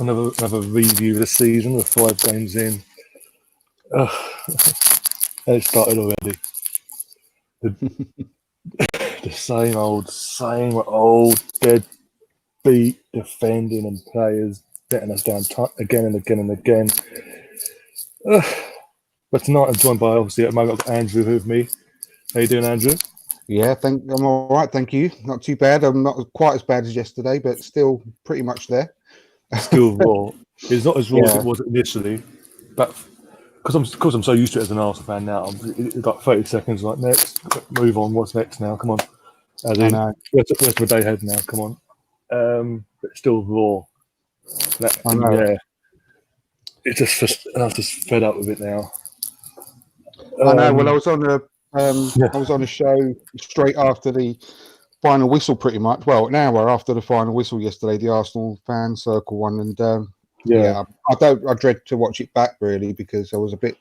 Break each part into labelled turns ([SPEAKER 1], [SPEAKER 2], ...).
[SPEAKER 1] another review of the season. We're 5 games in. It started already. The same old deadbeat defending and players letting us down again and again and again. But tonight I'm joined by, obviously, at the moment I've got Andrew with me. How you doing, Andrew?
[SPEAKER 2] Yeah, I'm all right, thank you. Not too bad. I'm not quite as bad as yesterday, but still pretty much there.
[SPEAKER 1] Still raw. It's not as raw as it was initially, but because I'm so used to it as an Arsenal fan now, it's like 30 seconds. Like next, move on. What's next now? Come on. As in, where's the day ahead now? Come on. But still raw. Yeah. It's just I'm just fed up with it now.
[SPEAKER 2] I know. Well, I was on a show straight after the final whistle, pretty much. Well, an hour after the final whistle yesterday, the Arsenal fan circle one, and I dread to watch it back really because I was a bit.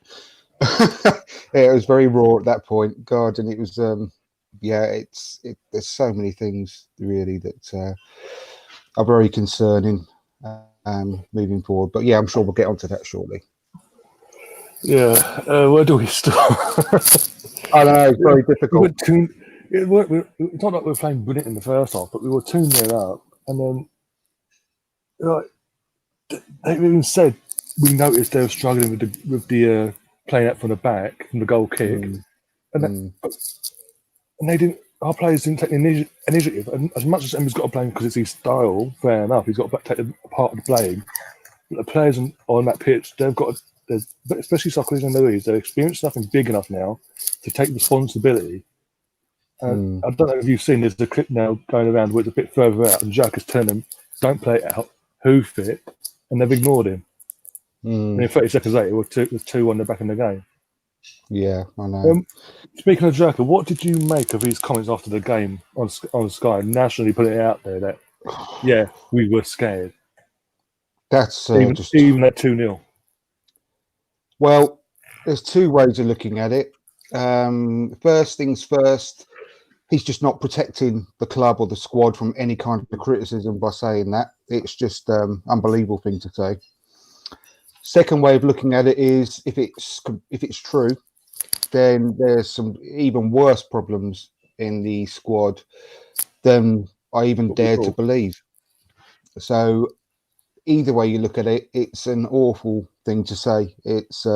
[SPEAKER 2] It was very raw at that point. God, and it was. There's so many things really that are very concerning moving forward. But yeah, I'm sure we'll get onto that shortly.
[SPEAKER 1] Yeah, where do we start?
[SPEAKER 2] I know, it's very difficult.
[SPEAKER 1] It's not like we were playing brilliant in the first half, but we were 2-0 up, and then they even said we noticed they were struggling with the playing out from the back, from the goal kick, and they didn't. Our players didn't take the initiative. And as much as Emma's got to blame because it's his style, fair enough. He's got to take a part of the blame. But the players on that pitch, they've got to, especially Socrates and Louise, they're experienced enough and big enough now to take responsibility. And I don't know if you've seen, there's a clip now going around where it's a bit further out, and Jack is telling them, don't play it out, hoof it, and they've ignored him. And in 30 seconds later, it was 2-1, they're back in the game.
[SPEAKER 2] Yeah, I know.
[SPEAKER 1] Speaking of Jack, what did you make of his comments after the game on Sky, nationally putting it out there that, yeah, we were scared?
[SPEAKER 2] That's
[SPEAKER 1] even at 2-0.
[SPEAKER 2] Well, there's two ways of looking at it. First things first, he's just not protecting the club or the squad from any kind of criticism by saying that. It's just unbelievable thing to say. Second way of looking at it is if it's true, then there's some even worse problems in the squad than I even dare to believe. So either way you look at it, it's an awful thing to say. It's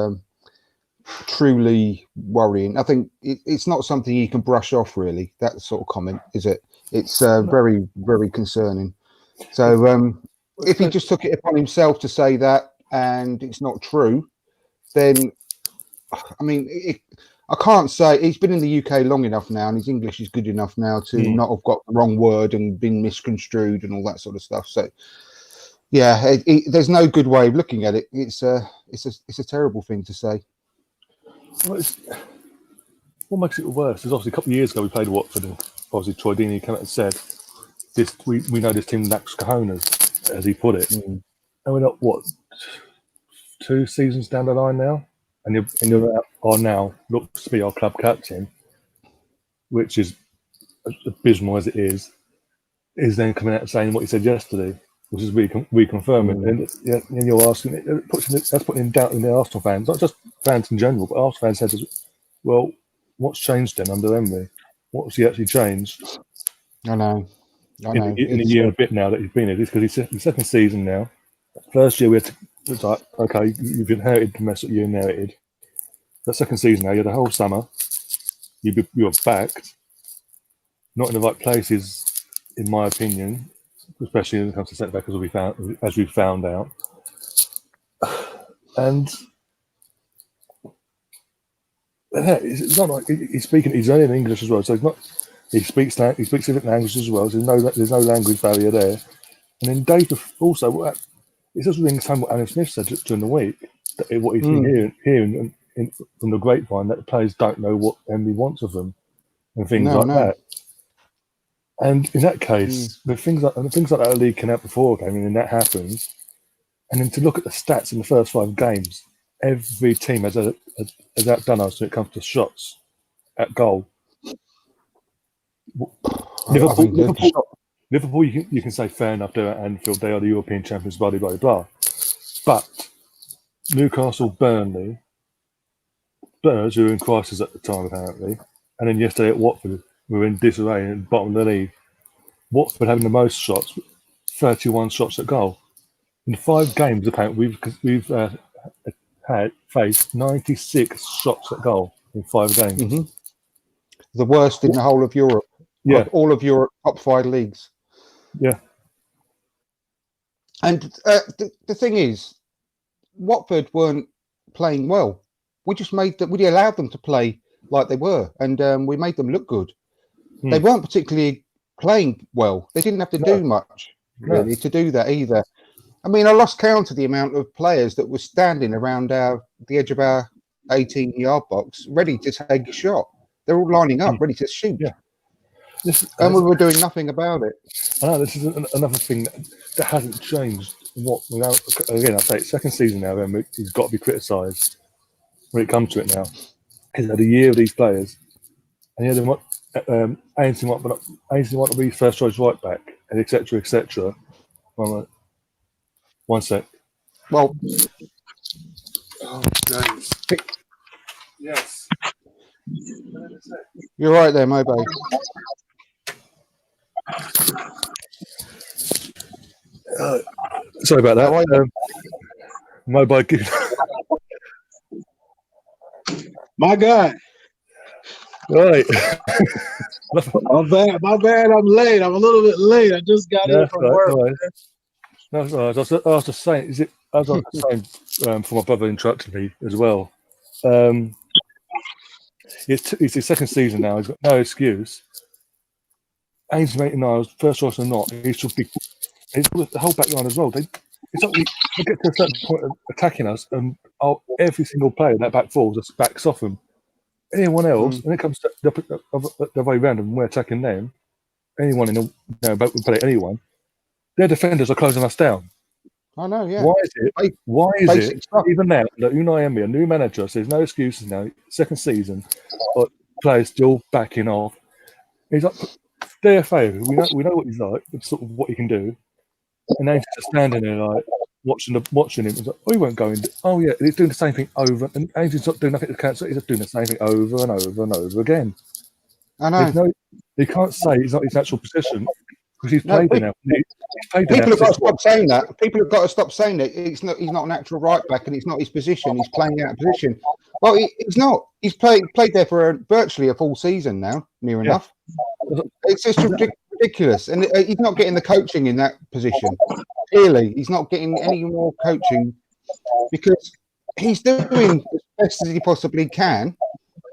[SPEAKER 2] truly worrying. I think it's not something you can brush off, really, that sort of comment, is it? It's very, very concerning. So if he just took it upon himself to say that and it's not true, then, I mean, I can't say he's been in the UK long enough now and his English is good enough now to not have got the wrong word and been misconstrued and all that sort of stuff. So, yeah, there's no good way of looking at it. It's a terrible thing to say.
[SPEAKER 1] Well, what makes it worse is obviously a couple of years ago we played Watford, and obviously Troy Deeney came out and said, we know this team lacks cojones, as he put it. And we're not, 2 seasons down the line now? And you're now, looks to be our club captain, which is abysmal as it is then coming out and saying what he said yesterday, which is reconfirming. And you're asking, that's putting in doubt in the Arsenal fans, not just fans in general, but Arsenal fans said, well, what's changed then under Emery? What's he actually changed?
[SPEAKER 2] I know.
[SPEAKER 1] In a year and a bit now that he's been here, because he's the second season now. First year it's like, okay, you've inherited the mess that you inherited. The second season now, you had a whole summer. You were backed, not in the right places, in my opinion, especially when it comes to centre back, as we found out. And it's not like he's speaking. He's only in English as well, so he speaks different languages as well. So there's no language barrier there. And then Dave also, it just rings home what Alan Smith said during the week. What he's been hearing from the grapevine, that the players don't know what Emery wants of them, and things that. And in that case, the things like that are leaking out before a game, and then that happens. And then to look at the stats in the first 5 games, every team has outdone us when it comes to shots at goal. Liverpool, you can say fair enough, they're at Anfield, they are the European champions, blah, blah, blah, blah. But Newcastle, Burnley, Spurs, who were in crisis at the time apparently, and then yesterday at Watford, we were in disarray and bottom of the league. Watford having the most shots, 31 shots at goal. In 5 games, apparently, we've had faced 96 shots at goal in 5 games.
[SPEAKER 2] Mm-hmm. The worst in the whole of Europe.
[SPEAKER 1] Yeah.
[SPEAKER 2] Of all of Europe, top 5 leagues.
[SPEAKER 1] Yeah.
[SPEAKER 2] And the thing is, Watford weren't playing well. We just we allowed them to play like they were, and we made them look good. They weren't particularly playing well. They didn't have to do much, really, to do that either. I mean, I lost count of the amount of players that were standing around the edge of our 18-yard box, ready to take a shot. They're all lining up, ready to shoot.
[SPEAKER 1] Yeah.
[SPEAKER 2] And we were doing nothing about it.
[SPEAKER 1] I know, this is another thing that hasn't changed. Again, I say it's second season now, and he's got to be criticised when it comes to it now. He's had a year of these players, and he had Ainsley want to be first choice right back, and etc. etc. One sec.
[SPEAKER 2] Well,
[SPEAKER 1] oh, James. Yes.
[SPEAKER 2] You're right there, mobay.
[SPEAKER 1] Sorry about that. Mobile gooner.
[SPEAKER 3] My God.
[SPEAKER 1] Right.
[SPEAKER 3] My bad. I'm late. I'm a little bit late. I just got in from work.
[SPEAKER 1] Right. That's all right. I was just saying, I was saying for my brother interrupted me as well. It's his second season now. He's got no excuse. Ainsley Maitland-Niles, first choice or not, he should be. The whole back line as well. They get to a certain point of attacking us, and every single player in that back four just backs off them. Anyone else, when it comes to the way round and we're attacking them, anyone in the boat would play anyone, their defenders are closing us down.
[SPEAKER 2] I know, yeah.
[SPEAKER 1] Why is it even now that Unai Emery, a new manager, says no excuses now, second season, but players still backing off? He's like, DFA, we know what he's like, sort of what he can do, and then he's just standing there like watching him. He's like, oh, he won't go in. Oh yeah, he's doing the same thing over, and Ainsley's not doing nothing to cancel. He's just doing the same thing over and over and over again.
[SPEAKER 2] I know.
[SPEAKER 1] He can't say he's not his natural position because he's played there now.
[SPEAKER 2] People have got to stop saying that. People have got to stop saying that he's not a natural right back and it's not his position. He's playing out of position. Well, it's not. He's played there for virtually a full season now, near enough. It's just ridiculous, and he's not getting the coaching in that position. Clearly, he's not getting any more coaching because he's doing as best as he possibly can,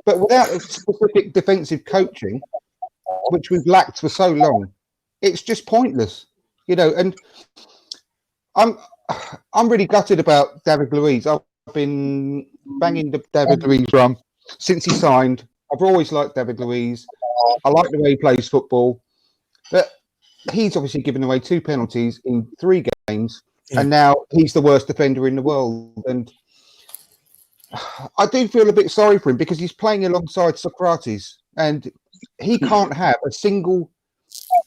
[SPEAKER 2] but without specific defensive coaching, which we've lacked for so long, it's just pointless, And I'm really gutted about David Luiz. I've been banging the David Luiz drum since he signed. I've always liked David Luiz. I like the way he plays football, but he's obviously given away 2 penalties in 3 games, and now he's the worst defender in the world. And I do feel a bit sorry for him because he's playing alongside Socrates, and he can't have a single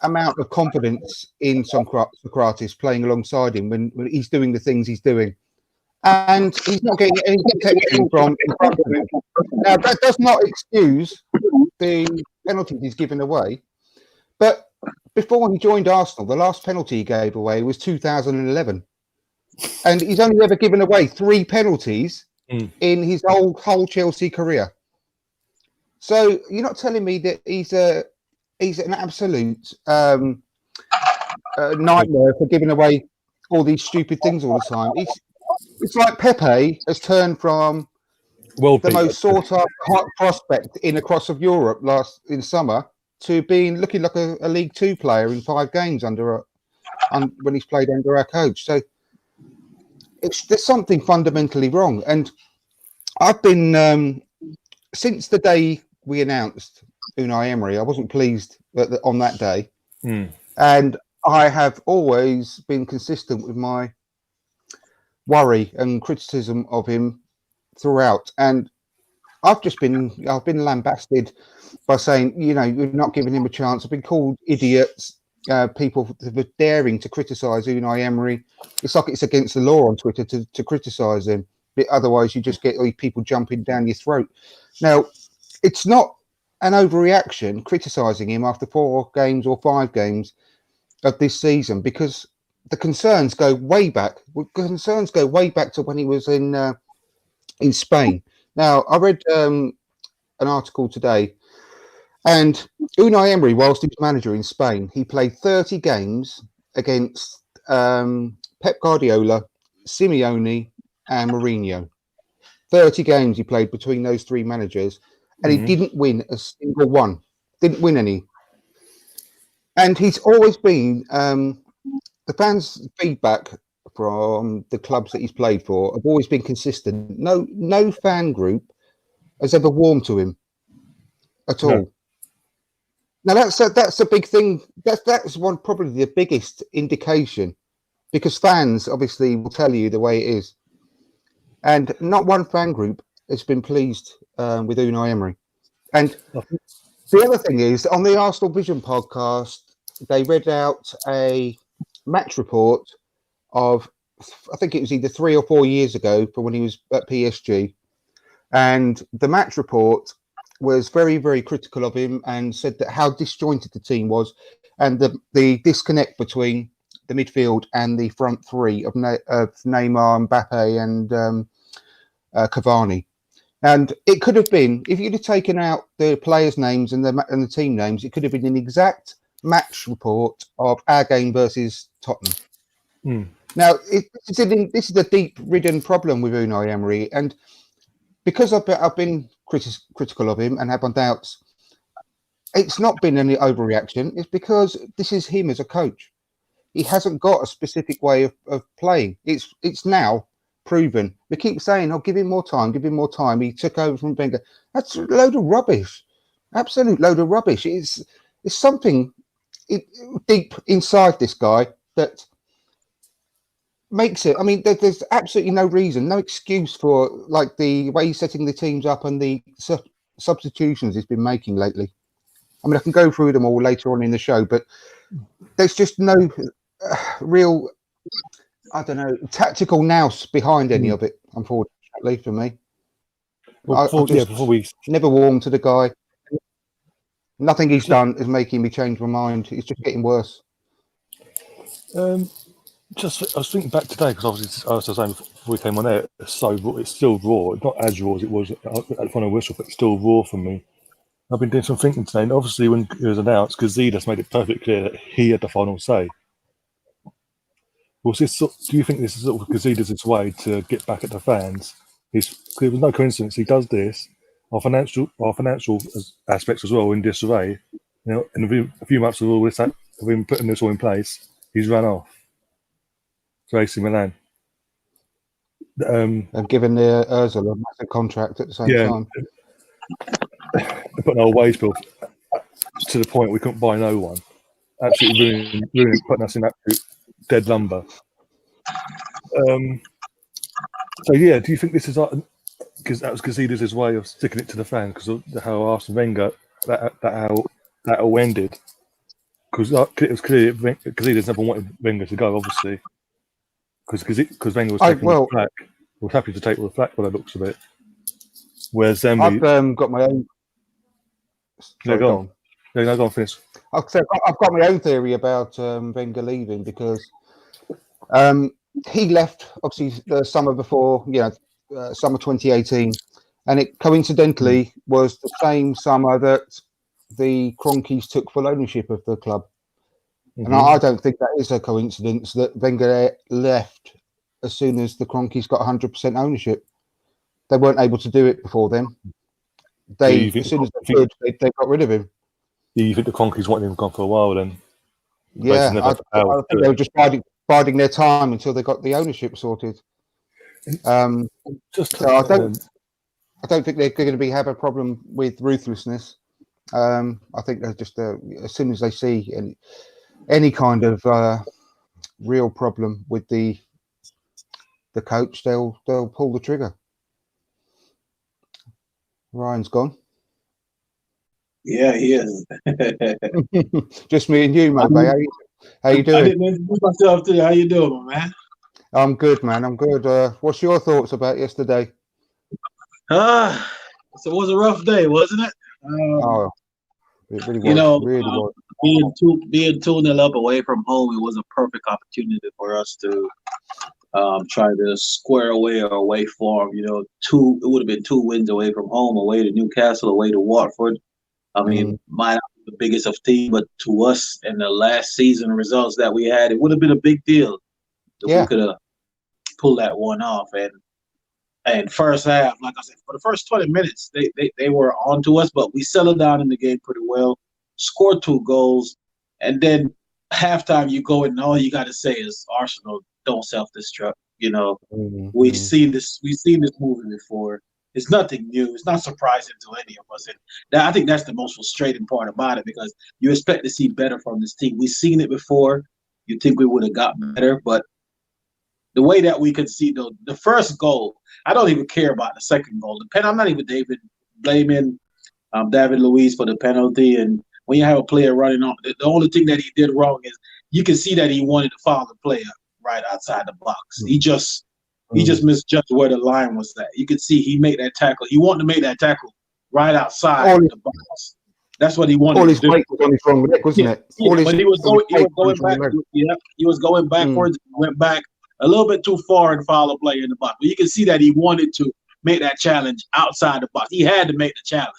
[SPEAKER 2] amount of confidence in Socrates playing alongside him when he's doing the things he's doing. And he's not getting any protection from in front of him. Now, that does not excuse the penalties he's given away. But before he joined Arsenal, the last penalty he gave away was 2011. And he's only ever given away 3 penalties in his whole Chelsea career. So you're not telling me that he's an absolute nightmare for giving away all these stupid things all the time. It's like Pepe has turned from the most sought-after hot prospect across of Europe in summer to looking like a League Two player in 5 games when he's played under our coach. So there's something fundamentally wrong. And I've been since the day we announced Unai Emery, I wasn't pleased on that day, and I have always been consistent with my worry and criticism of him throughout. And I've been lambasted by saying, you're not giving him a chance. I've been called idiots. people for daring to criticise Unai Emery. It's like it's against the law on Twitter to criticise him. But otherwise, you just get these people jumping down your throat. Now, it's not an overreaction criticising him after 4 games or 5 games of this season, because the concerns go way back. Concerns go way back to when he was in Spain. Now, I read an article today, and Unai Emery, whilst he was manager in Spain, he played 30 games against Pep Guardiola, Simeone, and Mourinho. 30 games he played between those 3 managers, and he didn't win a single one. Didn't win any. And he's always been the fans' feedback from the clubs that he's played for have always been consistent. No fan group has ever warmed to him at all. Now that's a big thing. That's one probably the biggest indication, because fans obviously will tell you the way it is, and not one fan group has been pleased with Unai Emery. And the other thing is, on the Arsenal Vision podcast, they read out a match report of, I think it was either 3 or 4 years ago, for when he was at PSG, and the match report was very, very critical of him and said that how disjointed the team was, and the disconnect between the midfield and the front 3 of Neymar, Mbappe, and Cavani. And it could have been, if you'd have taken out the players' names and the team names, it could have been an exact match report of our game versus Tottenham. Now, this is a deep-ridden problem with Unai Emery, and because I've been critical of him and have my doubts, it's not been any overreaction. It's because this is him as a coach. He hasn't got a specific way of playing. It's now proven. We keep saying, "Oh, give him more time, give him more time." He took over from Wenger. That's a load of rubbish. Absolute load of rubbish. It's something deep inside this guy that makes it. I mean, there's absolutely no reason, no excuse for like the way he's setting the teams up and the substitutions he's been making lately. I mean, I can go through them all later on in the show, but there's just no real, I don't know, tactical nous behind any of it, unfortunately, for me.
[SPEAKER 1] Well, before we
[SPEAKER 2] never warmed to the guy. Nothing he's done is making me change my mind. It's just getting worse.
[SPEAKER 1] I was thinking back today, because obviously, as I was saying before we came on air, it's still raw. It's not as raw as it was at the final whistle, but it's still raw for me. I've been doing some thinking today, and obviously when it was announced, Gazidis made it perfectly clear that he had the final say. Do you think this is sort of Gazidis' way to get back at the fans? It was no coincidence he does this. Our financial aspects as well in disarray. You know, in a few months of all this, of him putting this all in place, he's run off to AC Milan.
[SPEAKER 2] And given the Ozil a massive contract at the same time.
[SPEAKER 1] They put our wage bill to the point we couldn't buy no one. Absolutely ruining, putting us in absolute dead lumber. So yeah, do you think this is because that was Gazidis' way of sticking it to the fans, because of how Arsene Wenger that all ended? Because it was clear Gazidis never wanted Wenger to go, obviously, because Wenger was taking the flack. He was happy to take all the flack by the looks of it. Whereas
[SPEAKER 2] I've got my own. Sorry, go on.
[SPEAKER 1] No, go on, finish.
[SPEAKER 2] I've got my own theory about Wenger leaving, because he left obviously the summer before, summer 2018, and it coincidentally was the same summer that the Cronkies took full ownership of the club. And I don't think that is a coincidence that Wenger left as soon as the Cronkies got 100% ownership. They weren't able to do it before then. As soon as they could, they got rid of him.
[SPEAKER 1] You think the Cronkies wanted him gone for a while then?
[SPEAKER 2] Yeah, I think they were just biding their time until they got the ownership sorted. I don't think they're going to have a problem with ruthlessness. I think they're just as soon as they see any kind of real problem with the coach, they'll pull the trigger. Ryan's gone.
[SPEAKER 3] Yeah, he is.
[SPEAKER 2] Just me and you, mobay. How you
[SPEAKER 3] I
[SPEAKER 2] doing?
[SPEAKER 3] didn't introduce myself to you. How you doing, man?
[SPEAKER 2] I'm good, man. I'm good. What's your thoughts about yesterday?
[SPEAKER 3] So it was a rough day, wasn't it?
[SPEAKER 2] Oh, it really
[SPEAKER 3] You
[SPEAKER 2] was.
[SPEAKER 3] know,
[SPEAKER 2] Really was.
[SPEAKER 3] being 2-0 up away from home, it was a perfect opportunity for us to try to square away our way form. You know, it would have been 2 wins away from home, away to Newcastle, away to Watford. I mean,
[SPEAKER 2] Mm,
[SPEAKER 3] might not be the biggest of teams, but to us in the last season results that we had, it would have been a big deal if we
[SPEAKER 2] yeah.
[SPEAKER 3] could have pulled that one off. And first half, like I said, for the first 20 minutes, they were on to us, but we settled down in the game pretty well, scored 2 goals, and then halftime you go in and all you got to say is Arsenal don't self-destruct. You know,
[SPEAKER 2] Mm.
[SPEAKER 3] we've seen this movie before. It's nothing new. It's not surprising to any of us. And I think that's the most frustrating part about it because you expect to see better from this team. We've seen it before. You think we would have got better, but the way that we could see the first goal, I don't even care about the second goal. I'm not even blaming David Luiz for the penalty. And when you have a player running on, the only thing that he did wrong is you can see that he wanted to foul the player right outside the box. He just misjudged where the line was at. You could see he made that tackle. He wanted to make that tackle right outside the box. That's what he wanted
[SPEAKER 2] All
[SPEAKER 3] to
[SPEAKER 2] his
[SPEAKER 3] do.
[SPEAKER 2] weight was on his wrong leg, wasn't it?
[SPEAKER 3] But he was going back. Yeah, he was going backwards. Went back a little bit too far and fouled a player in the box. But you can see that he wanted to make that challenge outside the box. He had to make the challenge.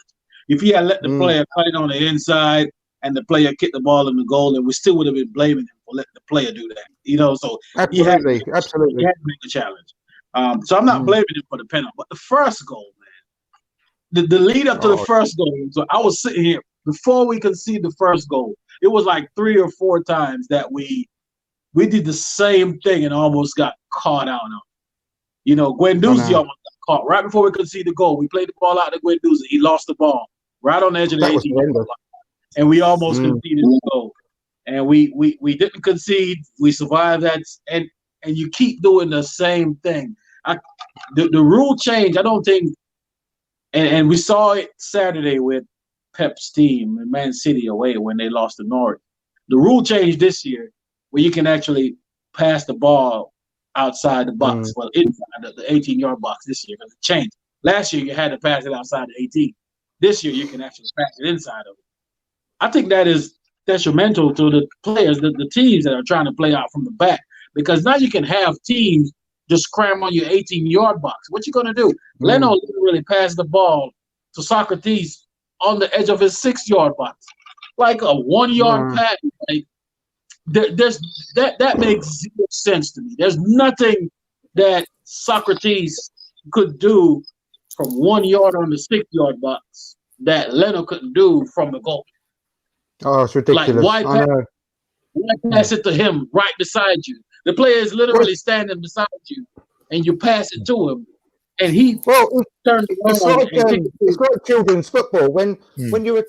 [SPEAKER 3] If he had let the player cut it on the inside and the player kicked the ball in the goal, then we still would have been blaming him for letting the player do that. You know, so he had to make the challenge. So I'm not blaming him for the penalty. But the first goal, man, the lead up to the first goal. So I was sitting here before we conceded the first goal. It was like 3 or 4 times that we did the same thing and almost got caught out on. You know, Guendouzi almost got caught right before we conceded the goal. We played the ball out to Guendouzi. He lost the ball right on the edge of the 18-yard line, and we almost conceded the goal. And we didn't concede. We survived that, and you keep doing the same thing. The rule change, I don't think, and we saw it Saturday with Pep's team in Man City away when they lost to Norwich. The rule changed this year where you can actually pass the ball outside the box, well, inside the 18-yard box this year because it changed. Last year, you had to pass it outside the 18. This year, you can actually pass it inside of it. I think that is detrimental to the players, the teams that are trying to play out from the back because now you can have teams just cram on your 18-yard box. What you going to do? Leno literally passed the ball to Socrates on the edge of his 6-yard box, like a 1-yard pass. Like, that makes zero sense to me. There's nothing that Socrates could do from 1 yard on the 6-yard box that Leno couldn't do from the goal.
[SPEAKER 2] Oh, it's ridiculous.
[SPEAKER 3] Like, why pass it to him right beside you? The player is literally standing beside you, and you pass it to him, and he turns around.
[SPEAKER 2] It's like children's football when you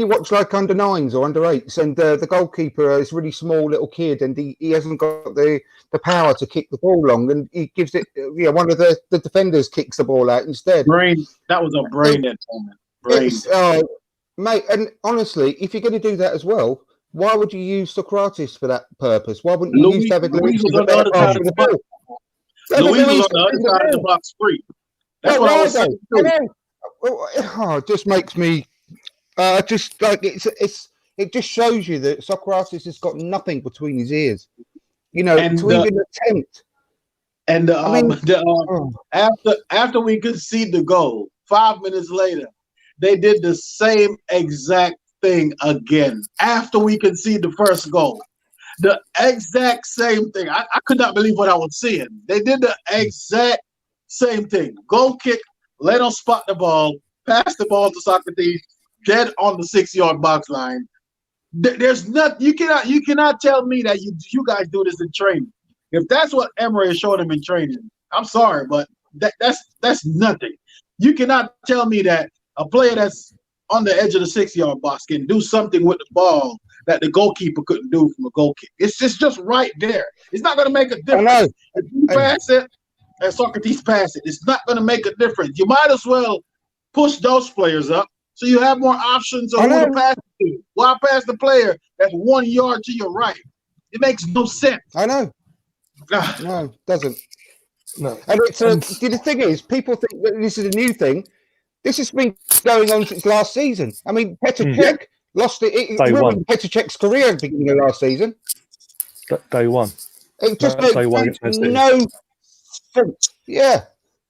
[SPEAKER 2] watch like under 9s or under 8s, and the goalkeeper is a really small little kid, and he hasn't got the power to kick the ball long, and he gives it. One of the defenders kicks the ball out instead.
[SPEAKER 3] That was a brain dead moment.
[SPEAKER 2] Mate, and honestly, if you're going to do that as well, why would you use Socrates for that purpose? Why wouldn't you use David Luiz
[SPEAKER 3] on the other side of the box? Luiz was on the other side of the box free. That's what I was saying.
[SPEAKER 2] It just makes me just like it just shows you that Socrates has got nothing between his ears. You know, to even attempt.
[SPEAKER 3] And after we conceded the goal, 5 minutes later, they did the same exact thing again. After we conceded the first goal, the exact same thing. I could not believe what I was seeing. They did the exact same thing. Goal kick, let them spot the ball, pass the ball to Socrates, dead on the 6-yard box line. There's not you cannot tell me that you guys do this in training. If that's what Emery showed him in training, I'm sorry, but that's nothing. You cannot tell me that a player that's on the edge of the 6-yard box can do something with the ball that the goalkeeper couldn't do from a goal kick. It's just right there. It's not going to make a difference. If you pass it and Socrates pass it, it's not going to make a difference. You might as well push those players up so you have more options of who to pass to. Why pass the player that's 1 yard to your right? It makes no sense.
[SPEAKER 2] I know. No, it doesn't.
[SPEAKER 1] No.
[SPEAKER 2] And it's the thing is, people think that this is a new thing. This has been going on since last season. I mean, Petr Cech lost it. It ruined Petr Cech's career at the beginning of last season.
[SPEAKER 1] Day one.
[SPEAKER 2] It just makes no sense. Yeah.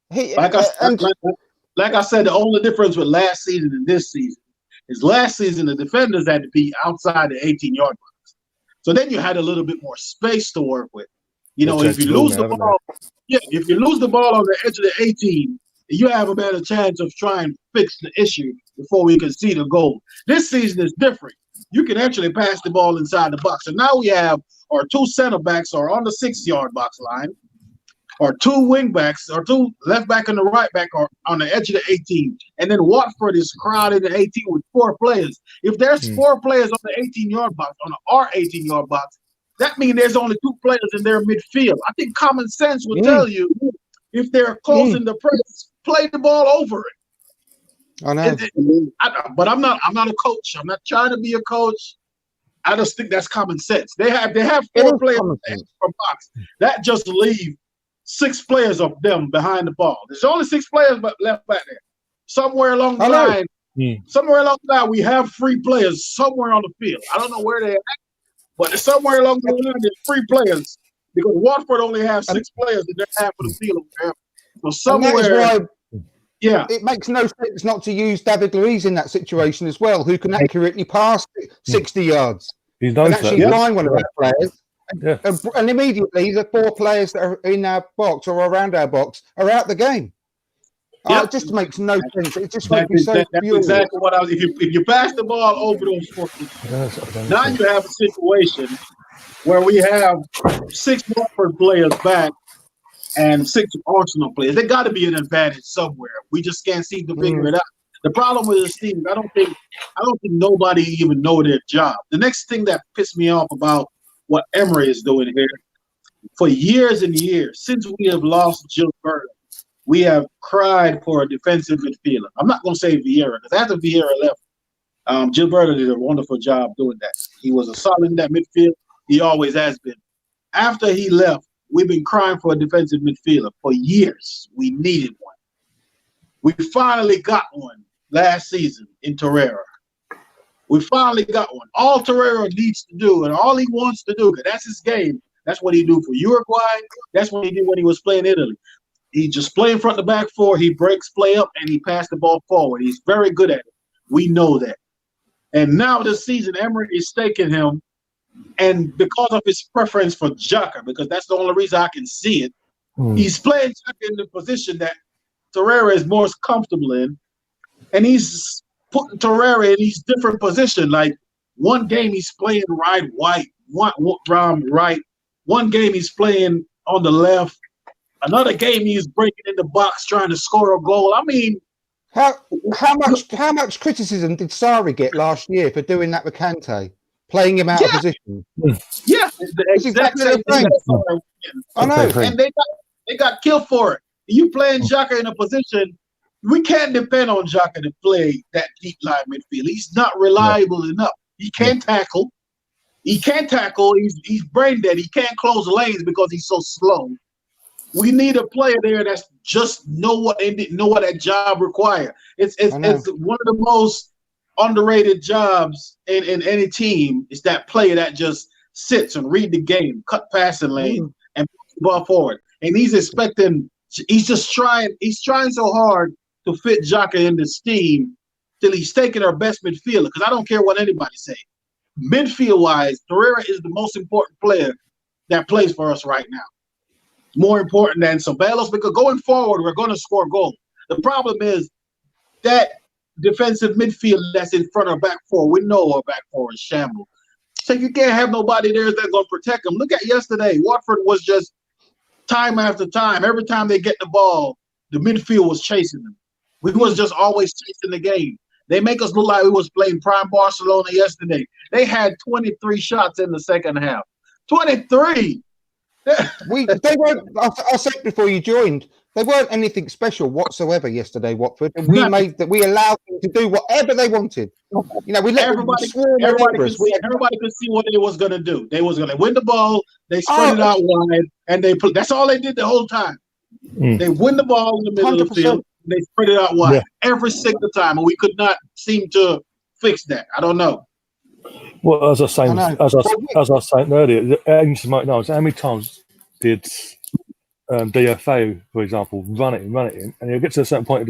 [SPEAKER 3] Like I said, the only difference with last season and this season is last season the defenders had to be outside the 18-yard box. So then you had a little bit more space to work with. You know, if you lose the ball, if you lose the ball on the edge of the 18, you have a better chance of trying to fix the issue before we can see the goal. This season is different. You can actually pass the ball inside the box. And now we have our 2 center backs are on the 6-yard box line, or 2 wing backs, or 2 left back and the right back are on the edge of the 18. And then Watford is crowded in the 18 with 4 players. If there's 4 players on the 18-yard box, on our 18-yard box, that means there's only 2 players in their midfield. I think common sense would tell you if they're closing the press, play the ball over it.
[SPEAKER 2] I know.
[SPEAKER 3] But I'm not a coach. I'm not trying to be a coach. I just think that's common sense. They have 4 players from box. That just leave 6 players of them behind the ball. There's only 6 players left back there. Somewhere along the line, we have 3 players somewhere on the field. I don't know where they're at, but somewhere along the line, there's 3 players because Watford only has 6 players in their half of the field. So somewhere,
[SPEAKER 2] it makes no sense not to use David Luiz in that situation as well, who can accurately pass 60 yards.
[SPEAKER 1] He knows
[SPEAKER 2] and actually line one of our players. And immediately the 4 players that are in our box or around our box are out the game. It just makes no sense. It just makes me so furious.
[SPEAKER 3] That's exactly what I was. If you pass the ball over those 4 people, now you have a situation where we have 6 Watford players back and 6 Arsenal players. There got to be an advantage somewhere. We just can't seem to figure it out. The problem with this team, I don't think nobody even know their job. The next thing that pissed me off about what Emery is doing here, for years and years, since we have lost Gilberto, we have cried for a defensive midfielder. I'm not going to say Vieira, because after Vieira left, Gilberto did a wonderful job doing that. He was a solid in that midfield. He always has been. After he left, we've been crying for a defensive midfielder for years. We needed one. We finally got one last season in Torreira. We finally got one. All Torreira needs to do and all he wants to do, because that's his game. That's what he do for Uruguay. That's what he did when he was playing Italy. He just play in front of the back 4. He breaks play up and he passed the ball forward. He's very good at it. We know that. And now this season, Emery is staking him. And because of his preference for Xhaka, because that's the only reason I can see it, he's playing Xhaka in the position that Torreira is most comfortable in. And he's putting Torreira in these different positions. Like one game he's playing right. One game he's playing on the left. Another game he's breaking in the box trying to score a goal. I mean,
[SPEAKER 2] how much criticism did Sarri get last year for doing that with Kante, playing him out of position?
[SPEAKER 3] Yeah, the exact same thing.
[SPEAKER 2] I know,
[SPEAKER 3] and they got killed for it. You playing Xhaka in a position, we can't depend on Xhaka to play that deep line midfield. He's not reliable enough. He can't tackle. He's brain dead. He can't close lanes because he's so slow. We need a player there that's just know what that job requires. It's one of the most underrated jobs in any team. Is that player that just sits and read the game, cut passing lane, and push the ball forward. And he's trying so hard to fit Xhaka in this team till he's taking our best midfielder. Because I don't care what anybody say. Midfield wise, Torreira is the most important player that plays for us right now. More important than Ceballos, because going forward, we're going to score goals. The problem is that defensive midfield that's in front of back 4. We know our back 4 is shambles. So you can't have nobody there that's going to protect them. Look at yesterday. Watford was just time after time. Every time they get the ball, the midfield was chasing them. We was just always chasing the game. They make us look like we was playing prime Barcelona yesterday. They had 23 shots in the second half. 23!
[SPEAKER 2] They weren't. I said before you joined, They weren't anything special whatsoever yesterday, Watford, and we allowed them to do whatever they wanted. You know, we let
[SPEAKER 3] everybody
[SPEAKER 2] them swarm
[SPEAKER 3] everybody
[SPEAKER 2] over
[SPEAKER 3] could
[SPEAKER 2] us.
[SPEAKER 3] see everybody could see what they was gonna do. They was gonna win the ball, they spread it out wide, and that's all they did the whole time. They win the ball in the middle 100%. Of the field, and they spread it out wide every single time, and we could not seem to fix that. I don't know.
[SPEAKER 1] Well, as I was saying earlier, you might know, how many times did DFA, for example, run it in, and he'll get to a certain point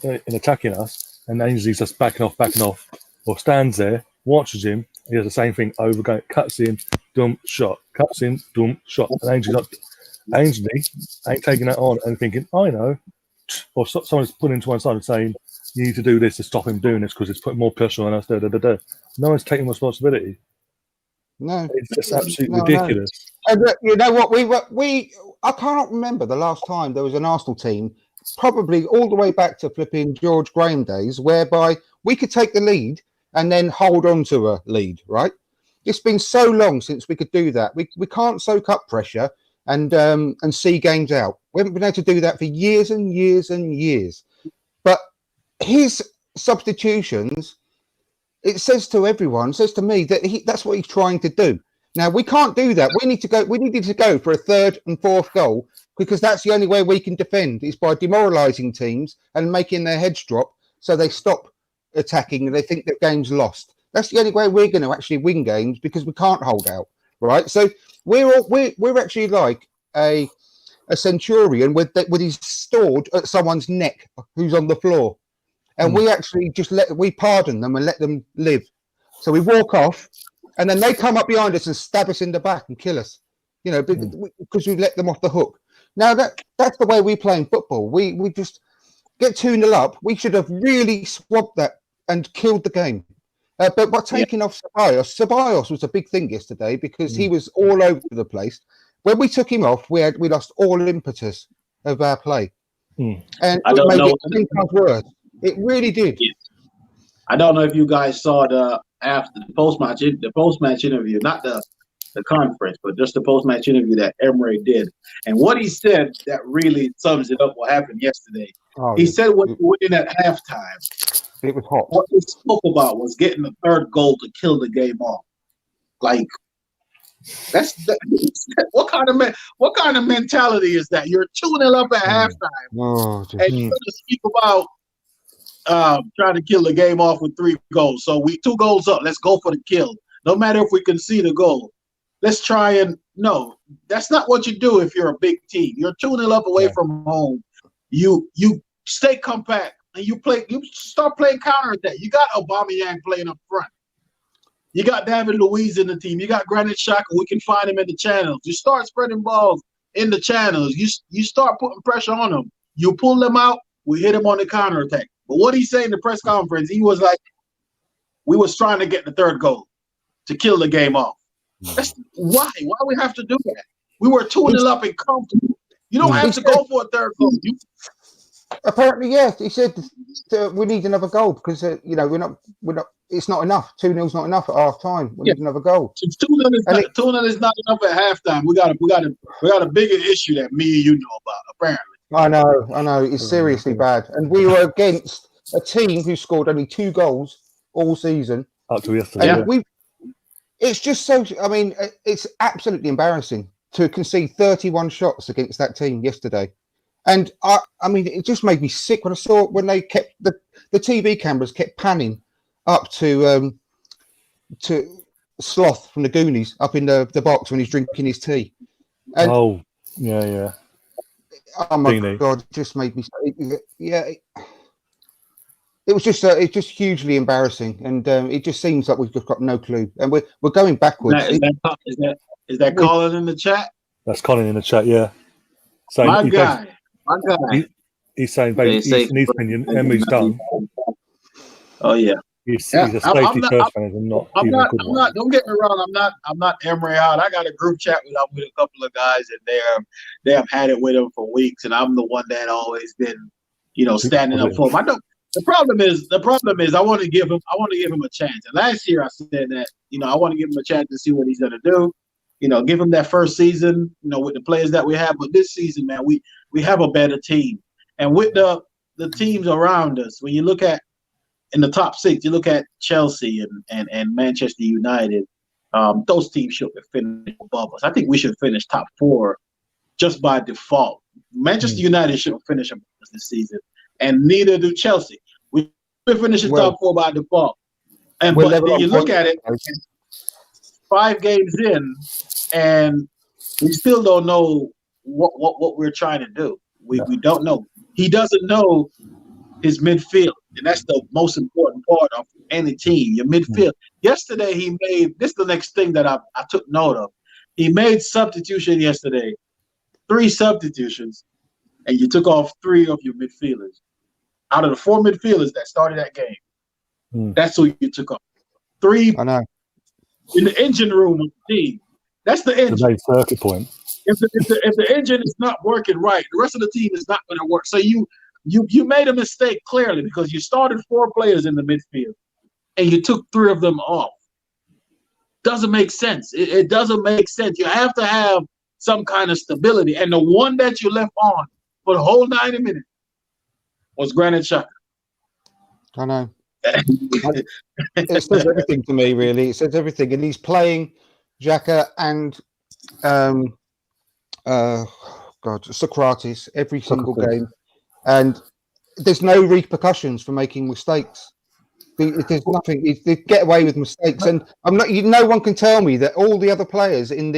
[SPEAKER 1] in attacking us, and Ainsley's just backing off, or stands there, watches him, he does the same thing over again, cuts in, dump, shot, cuts in, dump, shot, and Ainsley ain't taking that on and thinking, I know, or someone's putting to one side and saying, you need to do this to stop him doing this because it's putting more pressure on us, No one's taking responsibility.
[SPEAKER 2] No,
[SPEAKER 1] it's just absolutely ridiculous.
[SPEAKER 2] No. And you know what? I can't remember the last time there was an Arsenal team, probably all the way back to flipping George Graham days, whereby we could take the lead and then hold on to a lead. Right? It's been so long since we could do that. We can't soak up pressure and see games out. We haven't been able to do that for years and years and years. But his substitutions. It says to everyone, says to me that that's what he's trying to do. Now we can't do that. We needed to go for a third and fourth goal because that's the only way we can defend is by demoralising teams and making their heads drop so they stop attacking and they think the game's lost. That's the only way we're going to actually win games because we can't hold out, right? So we're actually like a centurion with his sword at someone's neck who's on the floor. And we actually we pardon them and let them live. So we walk off, and then they come up behind us and stab us in the back and kill us. You know, because we let them off the hook. Now that's the way we play in football. We just get 2-0 up. We should have really swamped that and killed the game. But by taking off Ceballos was a big thing yesterday because he was all over the place. When we took him off, we lost all impetus of our play, and it made it 10 times worse. It really did.
[SPEAKER 3] I don't know if you guys saw the post-match interview, not the conference, but just the post-match interview that Emery did. And what he said that really sums it up what happened yesterday. He said when we were in at halftime,
[SPEAKER 2] it was hot.
[SPEAKER 3] What he spoke about was getting the third goal to kill the game off. Like what kind of mentality is that? You're 2-0 up at halftime, and you're going to speak about trying to kill the game off with 3 goals. So we 2 goals up. Let's go for the kill. No matter if we concede a goal. Let's try and no. That's not what you do if you're a big team. You're 2-0 up away from home. You stay compact and you start playing counterattack. You got Aubameyang playing up front. You got David Luiz in the team. You got Granit Xhaka. We can find him in the channels. You start spreading balls in the channels. You start putting pressure on them. You pull them out. We hit him on the counterattack. But what he said in the press conference, he was like, we was trying to get the third goal to kill the game off. That's why we have to do that. We were 2-0 up and comfortable. You don't have to go for a third goal.
[SPEAKER 2] Apparently, yes. He said we need another goal because we're not. It's not enough. 2-0's not enough at half time. We need another goal.
[SPEAKER 3] 2-0 is not enough at halftime. We got a bigger issue that me and you know about. Apparently.
[SPEAKER 2] I know. It's seriously bad. And we were against a team who scored only 2 goals all season.
[SPEAKER 1] Up to yesterday.
[SPEAKER 2] It's just so. I mean, it's absolutely embarrassing to concede 31 shots against that team yesterday. And I mean, it just made me sick when I saw when they kept the TV cameras kept panning up to Sloth from the Goonies up in the box when he's drinking his tea. And,
[SPEAKER 1] oh my
[SPEAKER 2] God! It just made me. It was just it's just hugely embarrassing, and it just seems like we've just got no clue, and we're going backwards.
[SPEAKER 3] Is that Colin in the chat?
[SPEAKER 1] That's Colin in the chat. Yeah. So
[SPEAKER 3] my guy.
[SPEAKER 1] He's saying, basically, in his opinion, Emery's done.
[SPEAKER 3] Oh yeah.
[SPEAKER 1] He's a safety first man, I'm not.
[SPEAKER 3] Don't get me wrong. I'm not Emery out. I got a group chat with a couple of guys, and they have had it with him for weeks, and I'm the one that always been, standing up for him. I don't. The problem is I want to give him a chance. And last year I said that, I want to give him a chance to see what he's gonna do. give him that first season, with the players that we have. But this season, man, we have a better team. And with the teams around us, when you look at in the top 6, you look at Chelsea and Manchester United, those teams should finish above us. I think we should finish top 4 just by default. Manchester United should finish above us this season, and neither do Chelsea. We should finish in top 4 by default. But then you look at it, 5 games in, and we still don't know what we're trying to do. We don't know. He doesn't know his midfield, and that's the most important part of any team, your midfield. Yesterday, he made – this is the next thing that I took note of. He made substitution yesterday, 3 substitutions, and you took off 3 of your midfielders. Out of the 4 midfielders that started that game, that's who you took off. 3
[SPEAKER 2] I know.
[SPEAKER 3] In the engine room of the team. That's the engine.
[SPEAKER 1] The main circuit point.
[SPEAKER 3] If the engine is not working right, the rest of the team is not going to work. So you made a mistake clearly because you started 4 players in the midfield and you took 3 of them off. Doesn't make sense. It doesn't make sense. You have to have some kind of stability. And the one that you left on for the whole 90 minutes was Granit Xhaka.
[SPEAKER 2] I know. It says everything to me, really. It says everything. And he's playing Xhaka and Socrates every single game. And there's no repercussions for making mistakes. There's nothing. They get away with mistakes. And no one can tell me that all the other players in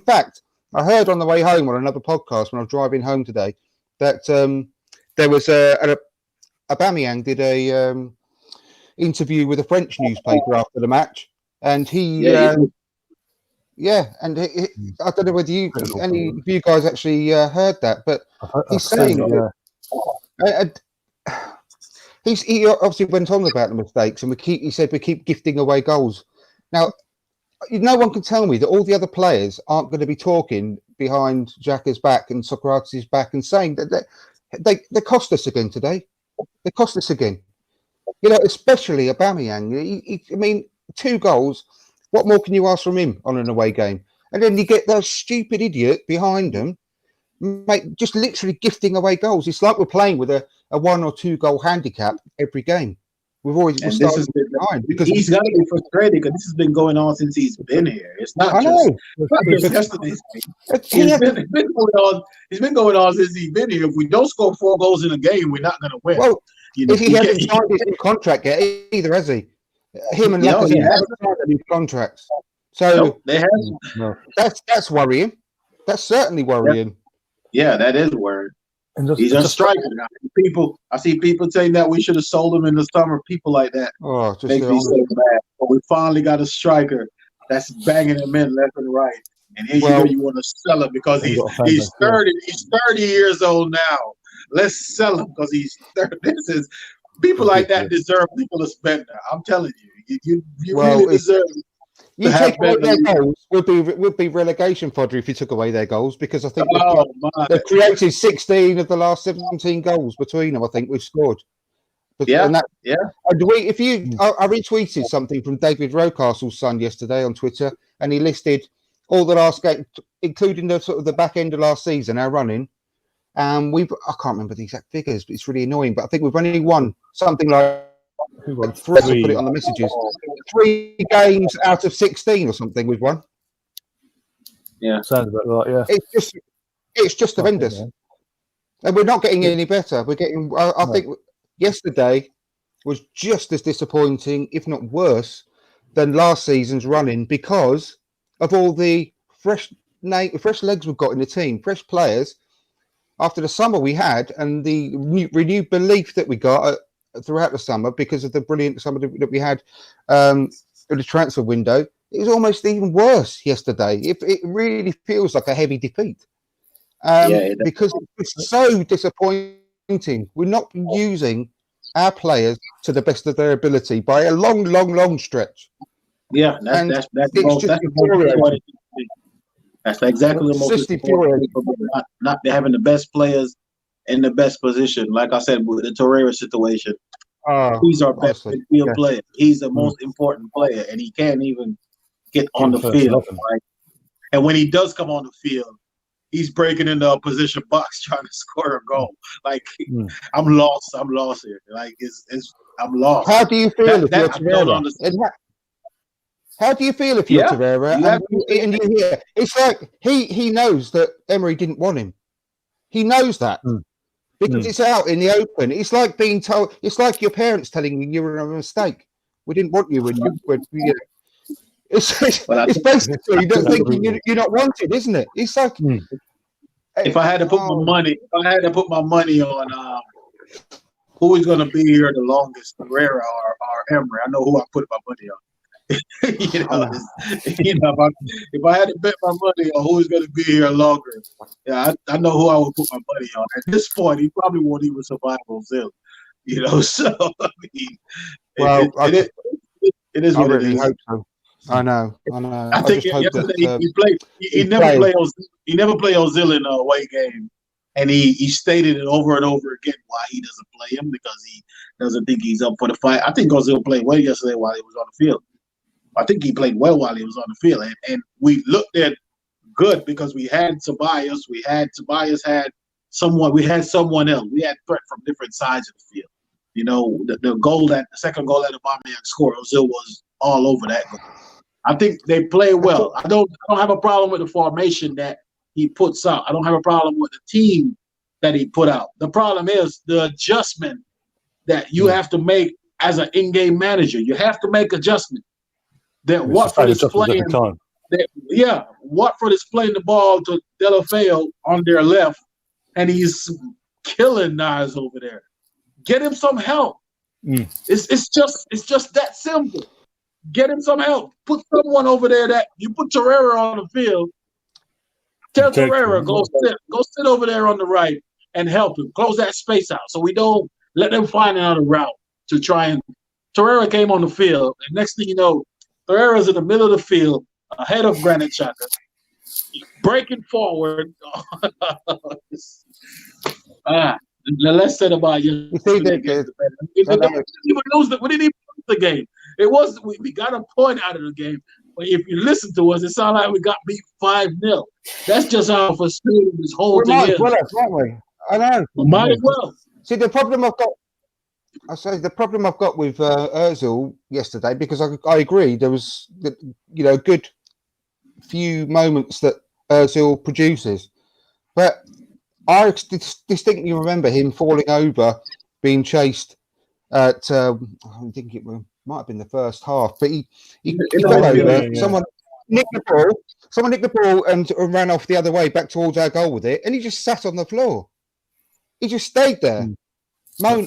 [SPEAKER 2] fact, I heard on the way home on another podcast when I was driving home today that there was Aubameyang did a interview with a French newspaper after the match, and I don't know whether any of you guys actually heard that, but he's saying he obviously went on about the mistakes, and he said we keep gifting away goals. Now, no one can tell me that all the other players aren't going to be talking behind Xhaka's back and Socrates' back and saying that they cost us again today. They cost us again. Especially Aubameyang. I mean, 2 goals. What more can you ask from him on an away game? And then you get that stupid idiot behind him, just literally gifting away goals. It's like we're playing with a 1 or 2 goal handicap every game. We're starting behind because
[SPEAKER 3] he's got to be frustrated because this has been going on since he's been here. It's not just yesterday's He's been going on since he's been here. If we don't score 4 goals in a game, we're not going to win.
[SPEAKER 2] Well, if he hasn't signed his new contract yet either, has he? Him and Lacazette haven't signed new contracts. So
[SPEAKER 3] they haven't.
[SPEAKER 2] No. That's worrying. That's certainly worrying.
[SPEAKER 3] Yeah, that is worrying. He's a striker now. I see people saying that we should have sold him in the summer. People like that makes me so bad. But we finally got a striker that's banging him in left and right. And here you want to sell him because he's 30. He's 30 years old now. Let's sell him because he's 30. People like that deserve Nicholas Bender. I'm telling you, you really deserve.
[SPEAKER 2] You take away their goals would be relegation fodder if you took away their goals because I think they've created 16 of the last 17 goals between them. I think we've scored. I retweeted something from David Rocastle's son yesterday on Twitter, and he listed all the last games, including the sort of the back end of last season, our running. I can't remember the exact figures, but it's really annoying. But I think we've only won something like 3. Put it on the messages. 3 games out of 16 or something we've won.
[SPEAKER 1] Yeah, sounds about right. Yeah,
[SPEAKER 2] it's just horrendous, and we're not getting any better. We're getting. I think yesterday was just as disappointing, if not worse, than last season's running because of all the fresh legs we've got in the team, fresh players. After the summer we had and the renewed belief that we got throughout the summer because of the brilliant summer that we had in the transfer window, it was almost even worse yesterday. It really feels like a heavy defeat because it's so disappointing. We're not using our players to the best of their ability by a long, long, long stretch.
[SPEAKER 3] Yeah, that's infuriating. That's exactly the most important thing. Not having the best players in the best position. Like I said, with the Torreira situation, he's our best midfield player. He's the most important player, and he can't even get on the field. Right? And when he does come on the field, he's breaking into a position box trying to score a goal. Like I'm lost here. Like I'm lost.
[SPEAKER 2] How do you feel if you're Torreira? How do you feel if you're Torreira and you hear it's like he knows that Emery didn't want him. He knows that because it's out in the open. It's like being told. It's like your parents telling you were a mistake. We didn't want you when you. It's basically thinking you're not wanted, isn't it? It's like
[SPEAKER 3] if I had to put my money on who is going to be here the longest, Torreira or Emery, I know who I put my money on. If I had to bet my money on who's going to be here longer, I know who I would put my money on. At this point, he probably won't even survive Ozil. So I mean, it is what it is.
[SPEAKER 2] Hope so. I know.
[SPEAKER 3] I think yesterday he never played Ozil in a away game, and he stated it over and over again why he doesn't play him, because he doesn't think he's up for the fight. I think Ozil played well yesterday while he was on the field. I think he played well while he was on the field, and we looked at good because we had Tobias. Tobias had someone. We had someone else. We had threat from different sides of the field. The second goal that Aubameyang scored, Ozil was all over that goal. I think they play well. I don't have a problem with the formation that he puts out. I don't have a problem with the team that he put out. The problem is the adjustment that you have to make as an in-game manager. You have to make adjustment. That Watford is playing. Watford is playing the ball to Delafeu on their left, and he's killing Niles over there. Get him some help. It's just that simple. Get him some help. Put someone over there that you put Torreira on the field. Tell Torreira go sit over there on the right and help him close that space out, so we don't let them find another route to try and. Torreira came on the field, and next thing you know, Torreira's in the middle of the field, ahead of Granit Xhaka, breaking forward. The less said about you. We didn't even lose the game. It was we got a point out of the game, but if you listen to us, it sounded like we got beat 5-0. That's just how frustrating this whole thing is.
[SPEAKER 2] I know.
[SPEAKER 3] Might as well.
[SPEAKER 2] See, the problem I've got with Ozil yesterday, because I agree there was good few moments that Ozil produces, but I distinctly remember him falling over, being chased at I think it might have been the first half, but he fell over. Someone nicked the ball and ran off the other way back towards our goal with it, and he just sat on the floor. He just stayed there. And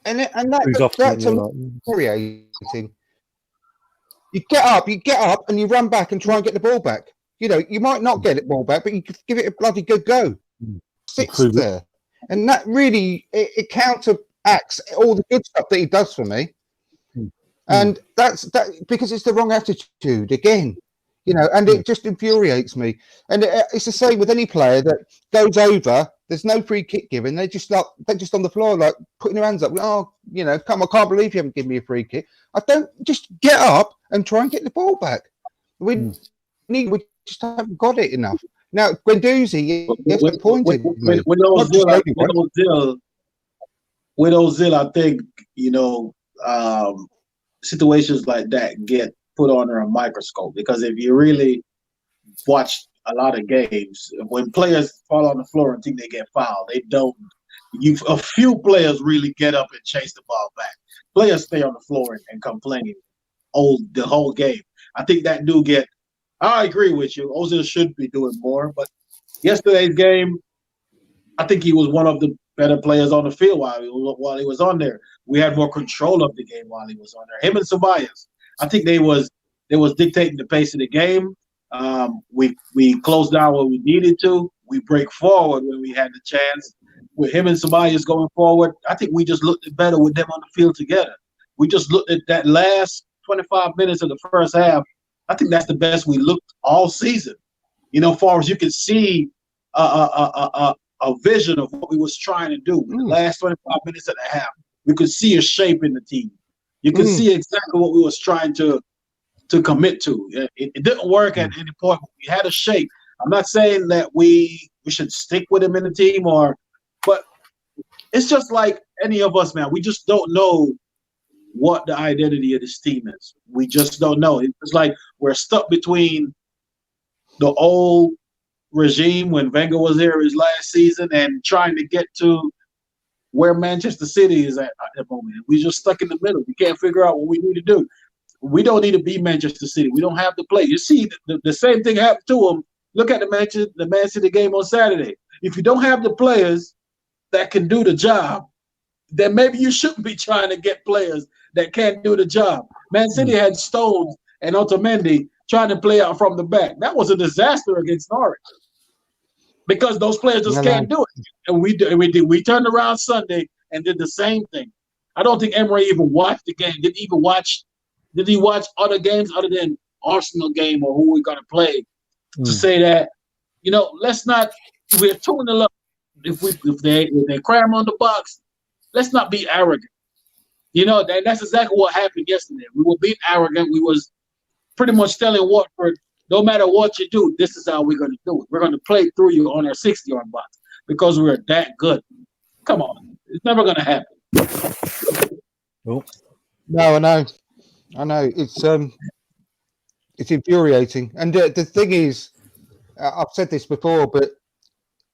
[SPEAKER 2] that's infuriating. You get up and you run back and try and get the ball back. You might not get the ball back, but you give it a bloody good go. Sits there. And that really, it counteracts all the good stuff that he does for me. And that's because it's the wrong attitude again. And it just infuriates me. And it's the same with any player that goes over. There's no free kick given. They're just on the floor, like putting their hands up. Oh, come on, I can't believe you haven't given me a free kick. I don't just get up and try and get the ball back. We just haven't got it enough. Now, Guendouzi, disappointed.
[SPEAKER 3] With Ozil, I think situations like that get put under a microscope, because if you really watch a lot of games, when players fall on the floor and think they get fouled, they don't. A few players really get up and chase the ball back. Players stay on the floor and complain the whole game. I think that do get. I agree with you. Ozil should be doing more, but yesterday's game, I think he was one of the better players on the field while he was on there. We had more control of the game while he was on there. Him and Tobias, I think they was dictating the pace of the game. We closed down when we needed to. We break forward when we had the chance. With him and Tobias going forward, I think we just looked better with them on the field together. We just looked at that last 25 minutes of the first half. I think that's the best we looked all season. Far as you can see a vision of what we was trying to do. The last 25 minutes and a half, we could see a shape in the team. You could see exactly what we was trying to to commit to. It didn't work at any point. We had a shake. I'm not saying that we should stick with him in the team, but it's just like any of us, man. We just don't know what the identity of this team is. We just don't know. It's like we're stuck between the old regime when Wenger was here his last season and trying to get to where Manchester City is at the moment. We're just stuck in the middle. We can't figure out what we need to do. We don't need to be Manchester City. We don't have to play. You see, the same thing happened to them. Look at the Man City game on Saturday. If you don't have the players that can do the job, then maybe you shouldn't be trying to get players that can't do the job. Man City had Stones and Otamendi trying to play out from the back. That was a disaster against Norwich because those players just can't do it. And we turned around Sunday and did the same thing. I don't think Emery even watched the game. Did he watch other games other than Arsenal game or who we're going to play to say that, let's not, we're 2-0 up. If they cram on the box, let's not be arrogant. That's exactly what happened yesterday. We were being arrogant. We was pretty much telling Watford, no matter what you do, this is how we're going to do it. We're going to play through you on our 60-yard box because we're that good. Come on. It's never going to happen.
[SPEAKER 2] No, I know. It's infuriating. And the thing is, I've said this before, but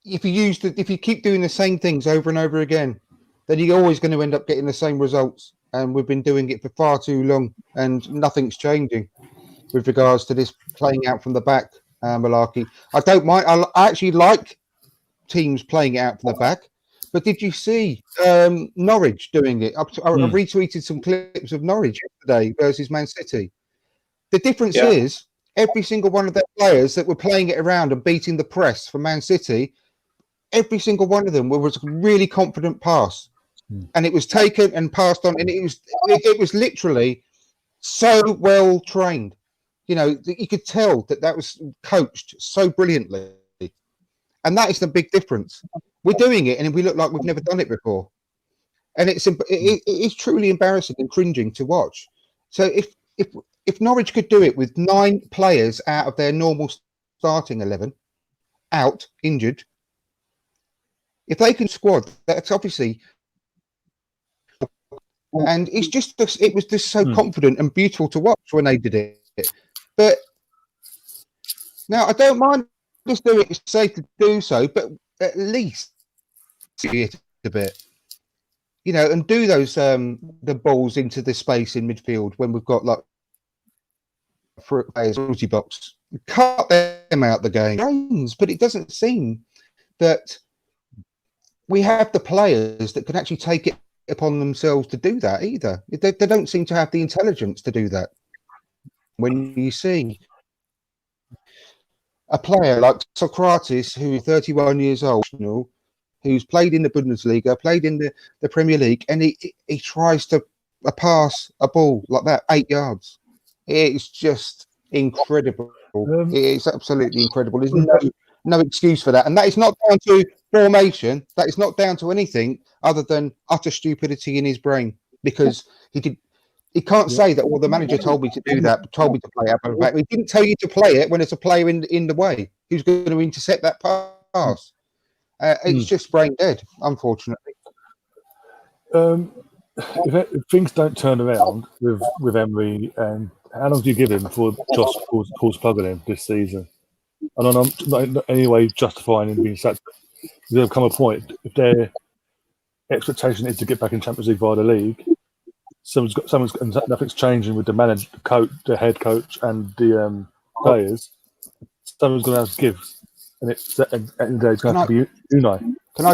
[SPEAKER 2] if you keep doing the same things over and over again, then you're always going to end up getting the same results. And we've been doing it for far too long, and nothing's changing with regards to this playing out from the back malarkey. I don't mind. I actually like teams playing it out from the back. But did you see Norwich doing it? I retweeted some clips of Norwich yesterday versus Man City. The difference is every single one of their players that were playing it around and beating the press for Man City, every single one of them was a really confident pass. And it was taken and passed on. And it was literally so well trained. You could tell that was coached so brilliantly. And that is the big difference. We're doing it and we look like we've never done it before. And it is truly embarrassing and cringing to watch. So if Norwich could do it with 9 players out of their normal starting 11, out, injured, if they can squad, that's obviously... And it was just so confident and beautiful to watch when they did it. But now I don't mind just doing it. It's safe to do so, but at least see it a bit, and do those the balls into the space in midfield when we've got like for players box. Cut them out the game, but it doesn't seem that we have the players that can actually take it upon themselves to do that either. They don't seem to have the intelligence to do that. When you see a player like Socrates, who is 31 years old, who's played in the Bundesliga, played in the Premier League, and he tries to pass a ball like that 8 yards. It's just incredible. It's absolutely incredible. There's no excuse for that. And that is not down to formation. That is not down to anything other than utter stupidity in his brain, because he can't say that, well, the manager told me to do that, told me to play it. He didn't tell you to play it when it's a player in the way who's going to intercept that pass. It's just brain dead, unfortunately.
[SPEAKER 1] If things don't turn around with Emery, and how long do you give him before Josh pulls plug on him this season? And I'm not in any way justifying him being sacked. There'll come a point, if their expectation is to get back in Champions League via the league, nothing's changing with the manager, the coach, the head coach, and the players. Someone's going to have to give, and at the end of the day, it's going to have to be Unai. Can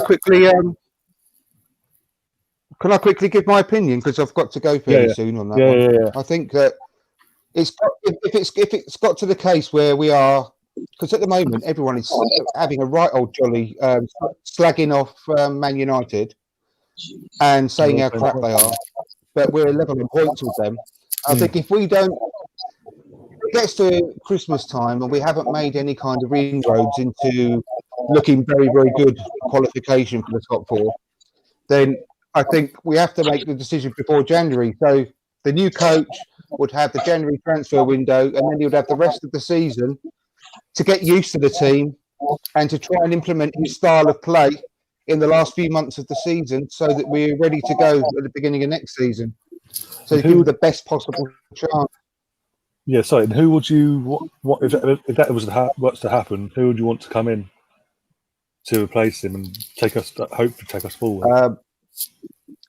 [SPEAKER 1] I quickly give my opinion, because I've got to go fairly soon on that one. Yeah. I think that if it's got to the case where we are, because at the moment everyone is having a right old jolly slagging off Man United and saying how crap they are, but we're level in points with them. I think if it gets to Christmas time and we haven't made any kind of inroads into looking very, very good qualification for the top 4, then I think we have to make the decision before January. So the new coach,
[SPEAKER 2] would have the January transfer window, and then he would have the rest of the season to get used to the team and to try and implement his style of play in the last few months of the season, so that we're ready to go at the beginning of next season. So give him the best possible chance.
[SPEAKER 1] Yeah, sorry. And who would you what if that was what's to happen? Who would you want to come in to replace him and take us forward?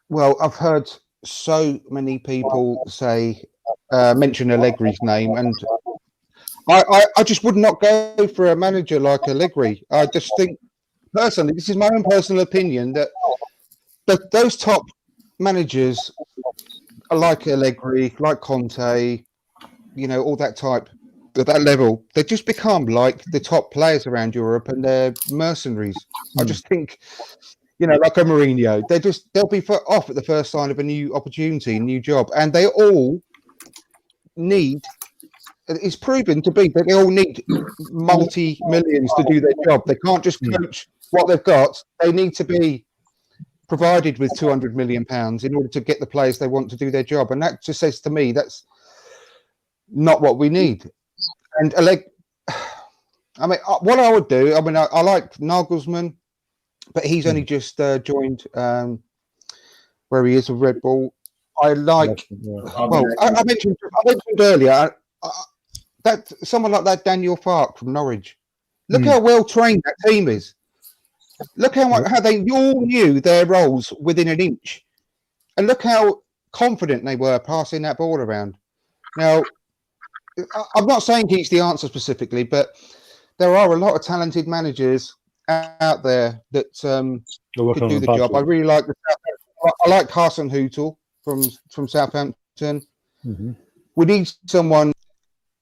[SPEAKER 2] Well, I've heard so many people mention Allegri's name, and I just would not go for a manager like Allegri. I just think, personally, this is my own personal opinion, that those top managers like Allegri, like Conte, all that type, at that level, they just become like the top players around Europe, and they're mercenaries. I just think, like a Mourinho, they'll be off at the first sign of a new opportunity, a new job, and they all need. It's proven to be that they all need multi-millions to do their job. They can't just coach what they've got. They need to be provided with £200 million in order to get the players they want to do their job. And that just says to me that's not what we need. And what I would do, I like Nagelsmann, but he's only just joined where he is with Red Bull. I like. Well, I mentioned earlier that someone like that Daniel Farke from Norwich. Look how well trained that team is. Look how they all knew their roles within an inch, and look how confident they were passing that ball around. Now, I'm not saying he's the answer specifically, but there are a lot of talented managers out there that could do the job. I really like I like Carson Hootel from Southampton.
[SPEAKER 1] Mm-hmm.
[SPEAKER 2] We need someone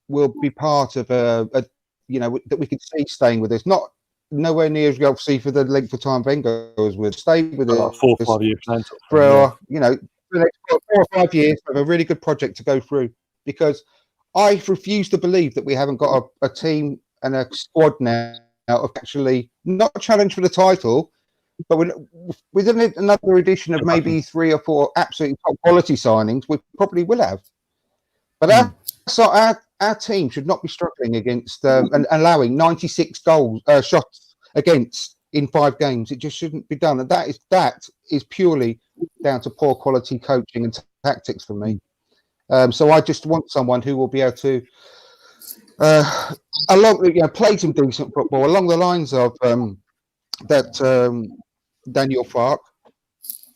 [SPEAKER 2] will be part of that we can see staying with us. Nowhere near as obviously for the length of time Wenger was with. Stay with us
[SPEAKER 1] 4 or 5 years
[SPEAKER 2] for the next 4 or 5 years of a really good project to go through. Because I refuse to believe that we haven't got a team and a squad now of actually not a challenge for the title, but within another edition of maybe 3 or 4 absolutely top quality signings, we probably will have. But our team should not be struggling against and allowing 96 shots against in 5 games. It just shouldn't be done, and that is purely down to poor quality coaching and tactics for me. So I just want someone who will be able to play some decent football along the lines of that Daniel Farke,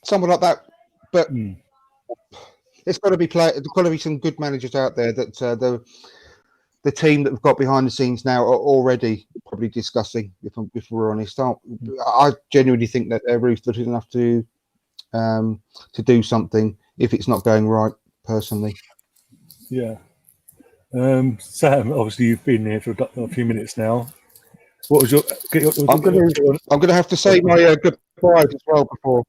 [SPEAKER 2] someone like that. But it's got to be there's got to be some good managers out there that the team that we've got behind the scenes now are already probably discussing. If we're honest, I genuinely think that they're ruthless enough to do something if it's not going right. Personally,
[SPEAKER 1] yeah. Sam, obviously you've been here for a few minutes now. What was your? I'm
[SPEAKER 2] going to have to say my goodbyes as well before.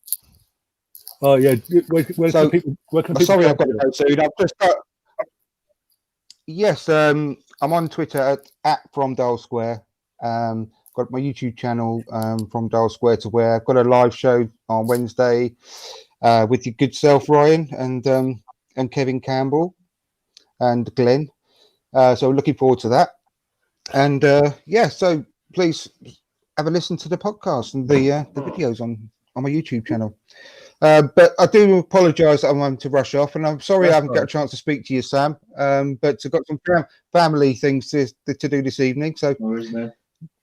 [SPEAKER 1] Oh yeah. Where can people?
[SPEAKER 2] Sorry, I've got to go soon. I've just got. Yes, I'm on Twitter at From Dial Square. Got my YouTube channel From Dial Square to Where. I've got a live show on Wednesday with your good self, Ryan, and Kevin Campbell and Glenn. So looking forward to that. And so please have a listen to the podcast and the videos on my YouTube channel. But I do apologise that I'm having to rush off, and I'm sorry I haven't got a chance to speak to you, Sam. But I've got some family things to do this evening. So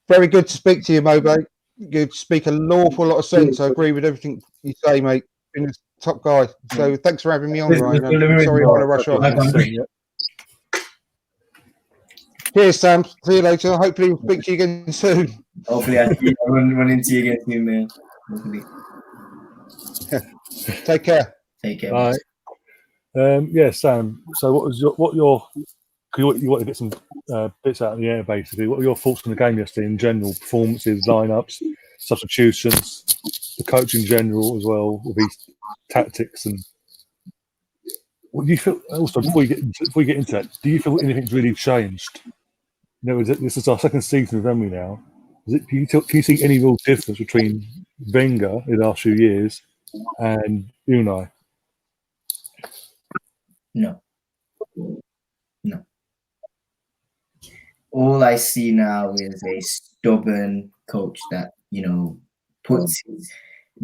[SPEAKER 2] very good to speak to you, mobay. You speak an awful lot of sense. I agree with everything you say, mate. You've been a top guy. So thanks for having me on, Ryan. I'm sorry I'm going to rush off. Cheers, Sam. See you later. Hopefully we'll speak to you again soon.
[SPEAKER 4] Hopefully I'll run into you again soon, man. Hopefully.
[SPEAKER 2] Take care.
[SPEAKER 1] Bye. Yeah, Sam. So you want to get some bits out of the air, basically. What were your thoughts on the game yesterday in general? Performances, lineups, substitutions, the coach in general as well, with these tactics, and what do you feel? Also, before we get into that, do you feel anything's really changed? This is our second season of Emery now. Can you see any real difference between Wenger in the last few years and Unai?
[SPEAKER 4] No. No. All I see now is a stubborn coach that,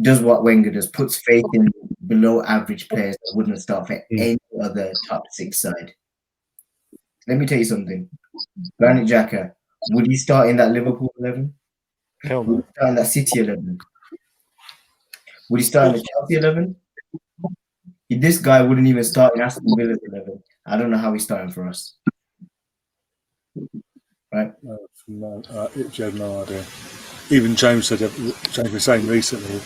[SPEAKER 4] does what Wenger does, puts faith in below average players that wouldn't start for any other top 6 side. Let me tell you something. Granit Xhaka, would he start in that Liverpool 11?
[SPEAKER 1] Hell
[SPEAKER 4] Would
[SPEAKER 1] no.
[SPEAKER 4] he start in that City 11? Would he start in the Chelsea 11? This guy wouldn't even start in Aston Villa's 11. I don't know how he's starting for us. Right?
[SPEAKER 1] No, you have no idea. Even James was saying recently,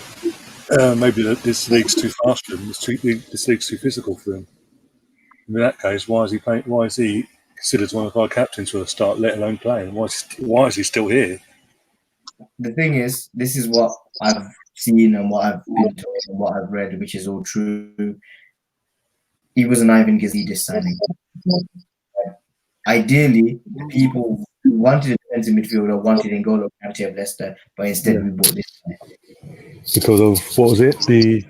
[SPEAKER 1] maybe this league's too fast for him. This league's too physical for him. In that case, why is he playing? Why is he considered one of our captains for the start, let alone playing? Why is he still here?
[SPEAKER 4] The thing is, this is what I've seen and what I've been told and what I've read, which is all true. He was an Ivan Gazidis signing. Ideally, people who wanted a defensive midfielder wanted N'Golo Kante of Leicester, but instead we bought this guy.
[SPEAKER 1] Because of, what was it? The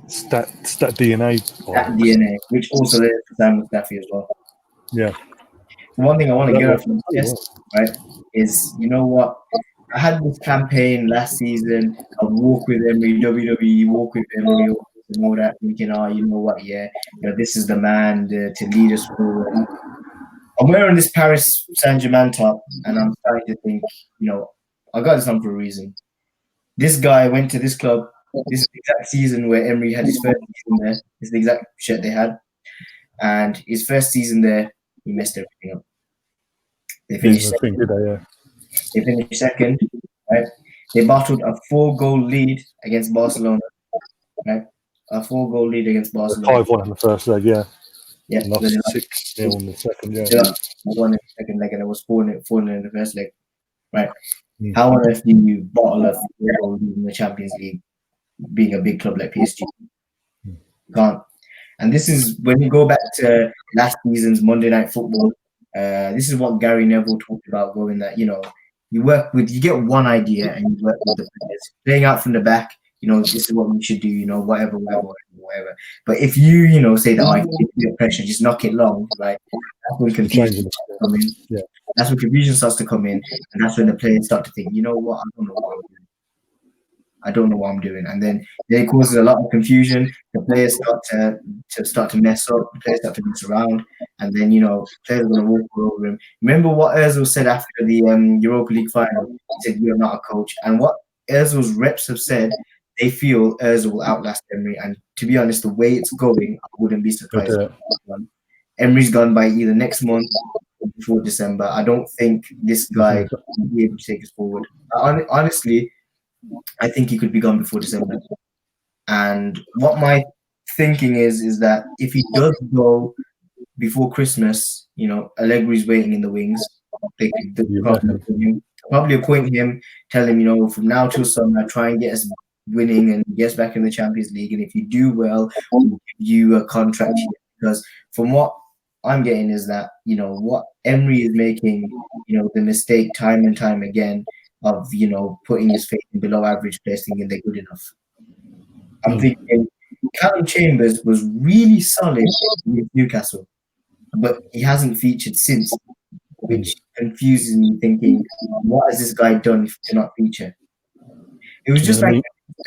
[SPEAKER 1] stat DNA.
[SPEAKER 4] That DNA, which also led to Sam Mustafi as well.
[SPEAKER 1] Yeah.
[SPEAKER 4] One thing I want to get off from this, right, is, you know what? I had this campaign last season of walk with Emery, WWE, walk with Emery, and all that, thinking, you know what, this is the man to lead us forward. I'm wearing this Paris Saint-Germain top, and I'm starting to think, I got this on for a reason. This guy went to this club, this is the exact season where Emery had his first season there. It's the exact shirt they had. And his first season there, he messed everything up. They finished second. They finished second, right? They bottled a 4-goal lead against Barcelona, right? A 4-goal lead against Barcelona.
[SPEAKER 1] 5-1 in the first leg, yeah.
[SPEAKER 4] Yeah.
[SPEAKER 1] And 6-0 in the second, yeah.
[SPEAKER 4] 1 in the second leg, and it was 4-0 in the first leg, right? How on earth do you bottle a 4-goal lead in the Champions League, being a big club like PSG? You can't. And this is when you go back to last season's Monday Night Football. This is what Gary Neville talked about, going that, you get one idea and you work with the players. Playing out from the back, this is what we should do, whatever. But if you, say that I give pressure, just knock it long, right? That's when confusion starts to come in. Yeah. That's when confusion starts to come in, and that's when the players start to think, you know what, I don't know what I'm doing. And then it causes a lot of confusion. The players start to mess up. The players start to mess around. And then, players are going to walk all over him. Remember what Ozil said after the Europa League final? He said, "You're not a coach." And what Ozil's reps have said, they feel Ozil will outlast Emery. And to be honest, the way it's going, I wouldn't be surprised. Emery's gone by either next month or before December. I don't think this guy will be able to take us forward. Honestly, I think he could be gone before December. And what my thinking is that if he does go before Christmas, Allegri's waiting in the wings. They could probably appoint him, tell him, from now till summer, try and get us winning and get us back in the Champions League. And if you do well, we'll give you a contract here. Because from what I'm getting is that, what Emery is making, the mistake time and time again of, putting his faith in below average players, thinking they're good enough. I'm thinking Callum Chambers was really solid with Newcastle, but he hasn't featured since, which confuses me, thinking, what has this guy done to not feature? It was just like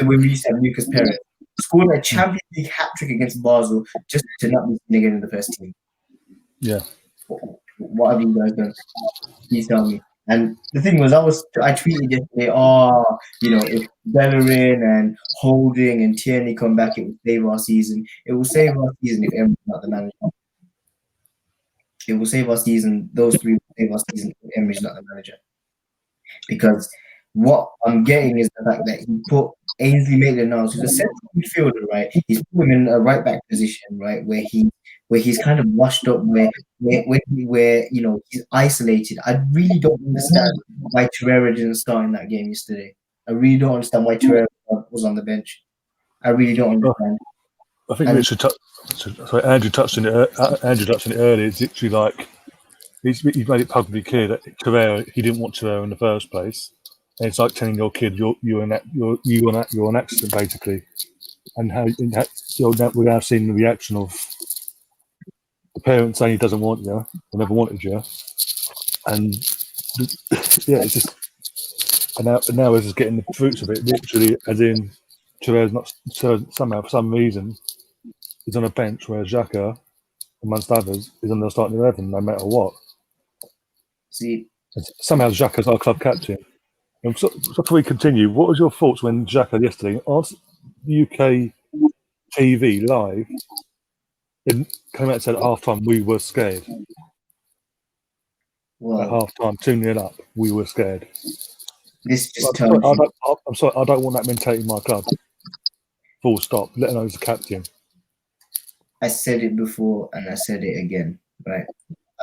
[SPEAKER 4] when we used to have Lucas Perez, scored a Champions League hat-trick against Basel just to not be seen again in the first team.
[SPEAKER 1] Yeah.
[SPEAKER 4] What have you guys done? Please tell me. And the thing was, I tweeted yesterday, if Bellerin and Holding and Tierney come back, it will save our season. It will save our season if Emery's not the manager. It will save our season. Those three will save our season if Emery's not the manager. Because what I'm getting is the fact that he put Ainsley Maitland-Niles, who's a central midfielder, right? He's put him in a right back position, right, where he's kind of washed up, where he's isolated. I really don't understand why Torreira didn't start in that game yesterday. I really don't understand why Torreira was on the bench. I really don't understand.
[SPEAKER 1] I think Andrew touched on it earlier. It's literally like he's made it publicly clear that Torreira, he didn't want Torreira in the first place. And it's like telling your kid you're an accident, basically. And we're now seeing the reaction of the parents saying he doesn't want you, or never wanted you, and yeah, it's just. And now we're just getting the fruits of it, literally, as in Therese not somehow for some reason is on a bench, where Xhaka, amongst others, is on the starting 11 no matter what.
[SPEAKER 4] See,
[SPEAKER 1] somehow Xhaka's our club captain. And so before we continue, what was your thoughts when Xhaka yesterday on UK TV live came out and said at half time we were scared?
[SPEAKER 4] well,
[SPEAKER 1] at half time, 2-0 up, we were scared.
[SPEAKER 4] this just tells you.
[SPEAKER 1] I'm sorry, I don't want that mentality in my club. Full stop. Let alone as a captain.
[SPEAKER 4] I said it before and I said it again, right?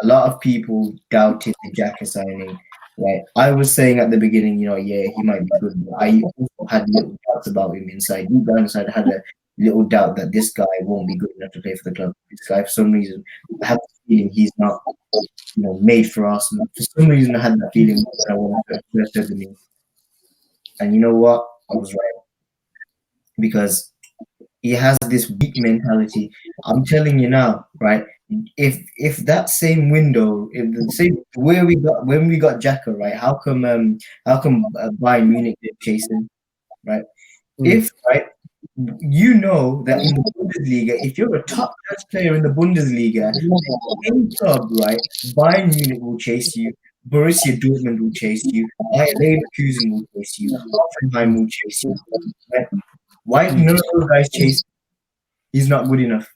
[SPEAKER 4] A lot of people doubted the Xhaka signing, right? I was saying at the beginning, yeah, he might be good. But I also had little doubts about him inside. Deep down inside, I had a little doubt that this guy won't be good enough to play for the club. This guy, for some reason, I have the feeling he's not, made for Arsenal. For some reason, I had that feeling when I won the first season. And you know what? I was right. Because he has this weak mentality. I'm telling you now, right? If that same window, if the same when we got Xhaka, right? How come Bayern Munich did chase him, right? If right, you know that in the Bundesliga, if you're a top class player in the Bundesliga, any club, right? Bayern Munich will chase you. Borussia Dortmund will chase you. Bayer Leverkusen will chase you. Hoffenheim will chase you. Right? Why none of those guys chase? He's not good enough.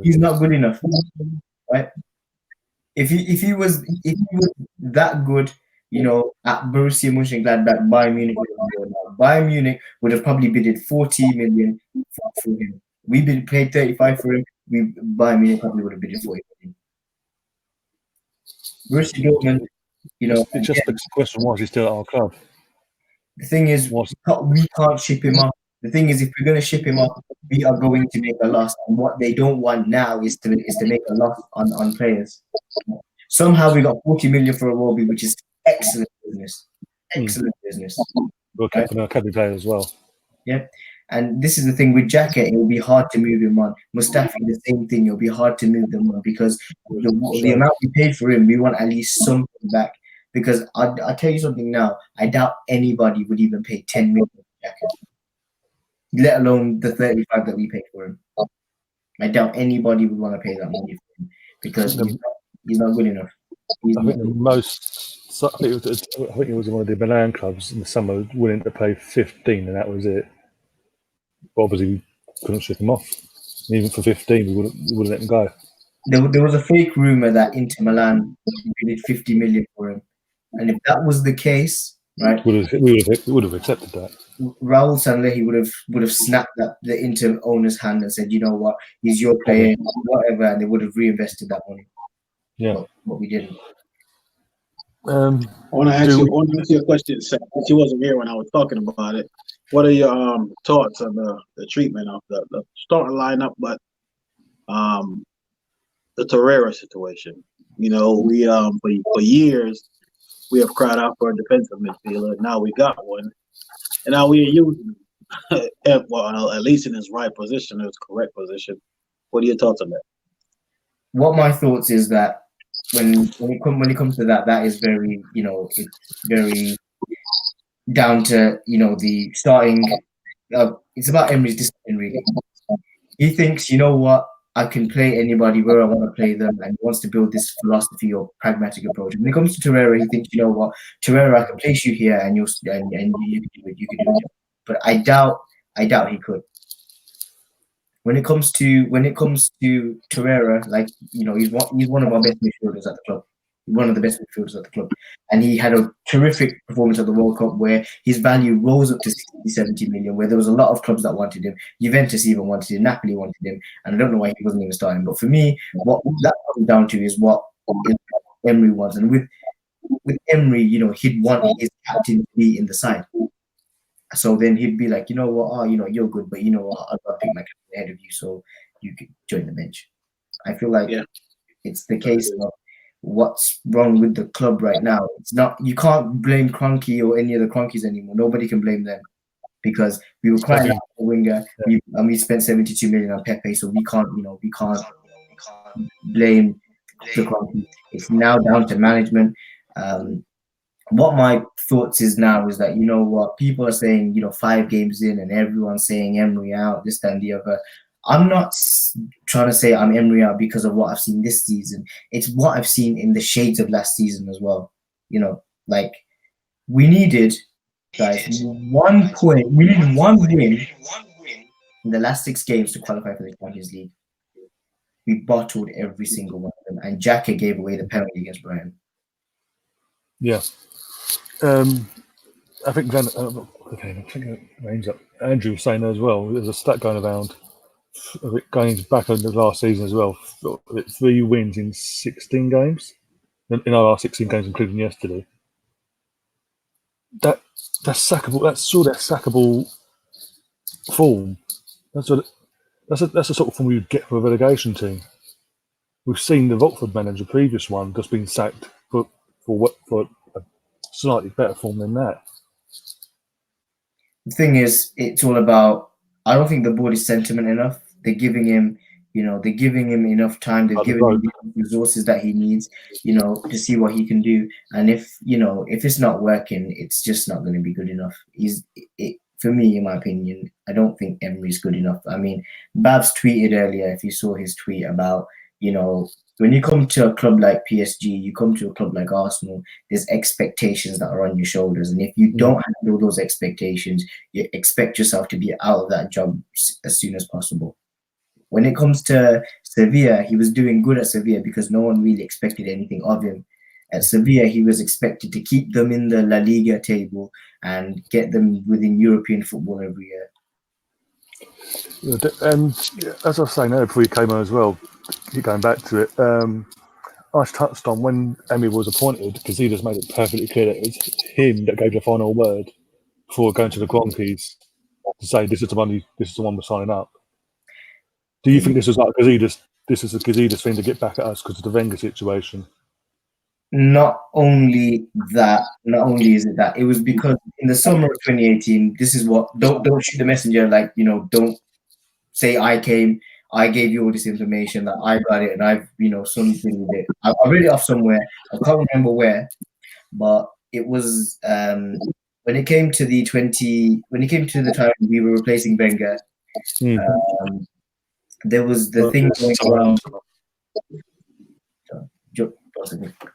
[SPEAKER 4] He's not good enough, right? If he was that good, at Borussia Mönchengladbach, Bayern Munich would have probably bidded 40 million for him. We paid 35 for him. Bayern Munich probably would have bidded 40 million. Borussia Dortmund,
[SPEAKER 1] It's just the question: why is he still at our club?
[SPEAKER 4] The thing is, we can't ship him off. The thing is, if we're going to ship him off, we are going to make a loss. And what they don't want now is to make a loss on players. Somehow we got 40 million for Iwobi, which is excellent business. Excellent business.
[SPEAKER 1] We'll keep an academy player as well.
[SPEAKER 4] Yeah. And this is the thing with Xhaka, it will be hard to move him on. Mustafi, the same thing. It'll be hard to move them on because the amount we paid for him, we want at least something back. Because I'll tell you something now, I doubt anybody would even pay 10 million for Xhaka, let alone the 35 that we paid for him. I doubt anybody would want to pay that money for him because he's not good enough. I think
[SPEAKER 1] it was one of the Milan clubs in the summer willing to pay 15, and that was it. But obviously, we couldn't ship him off. And even for 15, we wouldn't let him go.
[SPEAKER 4] There was a fake rumor that Inter Milan bid 50 million for him. And if that was the case, right,
[SPEAKER 1] we would have accepted that.
[SPEAKER 4] Raul Sanllehi would have snapped the Inter owner's hand and said, "You know what, he's your player, whatever," and they would have reinvested that money.
[SPEAKER 1] Yeah,
[SPEAKER 4] but we didn't.
[SPEAKER 3] I want to ask you a question, Seth. She wasn't here when I was talking about it. What are your thoughts on the treatment of the starting lineup, but the Torreira situation? We for years we have cried out for a defensive midfielder. Now we got one, and now we are using him. Well, at least in his right position, his correct position. What are your thoughts on that?
[SPEAKER 4] What my thoughts is that when it comes to that is very, it's very down to the starting. It's about Emery's discipline, really. He thinks, you know what, I can play anybody where I want to play them, and he wants to build this philosophy or pragmatic approach. When it comes to Torreira, he thinks, you know what, Torreira, I can place you here, and you can do it. But I doubt he could. When it comes to Torreira, like he's one of our best midfielders at the club. One of the best midfielders at the club, and he had a terrific performance at the World Cup where his value rose up to 60-70 million. Where there was a lot of clubs that wanted him. Juventus even wanted him. Napoli wanted him, and I don't know why he wasn't even starting. But for me, what that comes down to is what Emery wants, and with Emery, he'd want his captain to be in the side. So then he'd be like, you know what, you're good, but you know what, I'll pick my captain ahead of you, so you could join the bench. I feel like it's the case of what's wrong with the club right now. It's not, you can't blame Kroenke or any of the Kroenkes anymore. Nobody can blame them because we were crying out for winger, and we spent 72 million on Pepe, so we can't blame the club. It's now down to management. What my thoughts is now is that, you know what, people are saying, you know, 5 games in and everyone's saying Emery out, this, that, and the other. I'm not trying to say I'm Emery out because of what I've seen this season. It's what I've seen in the shades of last season as well. You know, like, we needed, guys, 1 point. We needed 1 win in the last 6 games to qualify for the Champions League. We bottled every single one of them, and Xhaka gave away the penalty against Brighton.
[SPEAKER 1] Yeah. I think Glenn, I think it name's up. Andrew was saying as well, there's a stat going around, going back on the last season as well, 3 wins in 16 games, in our last 16 games, including yesterday. That's sackable. That's sort of sackable form. That's the sort of form you'd get for a relegation team. We've seen the Watford manager, previous one, just been sacked for a slightly better form than that.
[SPEAKER 4] The thing is, it's all about, I don't think the board is sentiment enough. They're giving him, you know, they're giving him enough time. They're giving him the resources that he needs, you know, to see what he can do. And if, you know, if it's not working, it's just not going to be good enough. For me, in my opinion, I don't think Emery's good enough. I mean, Babs tweeted earlier, if you saw his tweet about, you know, when you come to a club like PSG, you come to a club like Arsenal, there's expectations that are on your shoulders. And if you don't handle those expectations, you expect yourself to be out of that job as soon as possible. When it comes to Sevilla, he was doing good at Sevilla because no one really expected anything of him. At Sevilla, he was expected to keep them in the La Liga table and get them within European football every year.
[SPEAKER 1] And as I was saying earlier before you came on as well, keep going back to it, I touched on when Emery was appointed, because he just made it perfectly clear that it's him that gave the final word before going to the Gronkies to say this is the one we're signing up. Do you think this was like because he just seemed to get back at us because of the Wenger situation?
[SPEAKER 4] Not only is it that, it was because in the summer of 2018, this is what, don't shoot the messenger, like, you know, don't say I gave you all this information, that I got it and I've, you know, something with it. I read it off somewhere, I can't remember where, but it was when it came to the time we were replacing Wenger, there was the thing going around.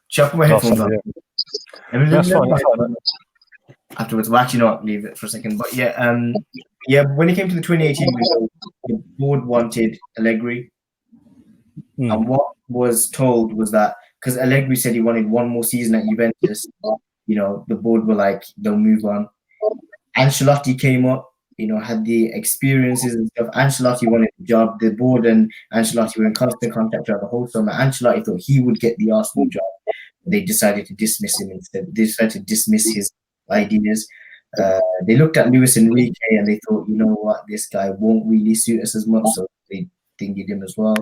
[SPEAKER 4] Chuck my headphones on.
[SPEAKER 1] That's fine.
[SPEAKER 4] Afterwards, well, actually not, leave it for a second. But yeah, when it came to the 2018 result, the board wanted Allegri. And what was told was that because Allegri said he wanted 1 more season at Juventus, you know, the board were like, they'll move on. Ancelotti came up, you know, had the experiences and stuff. Ancelotti wanted the job. The board and Ancelotti were in constant contact throughout the whole summer. Ancelotti thought he would get the Arsenal job. They decided to dismiss him instead. They decided to dismiss his ideas. They looked at Luis Enrique and they thought, you know what, this guy won't really suit us as much, so they dinged him as well.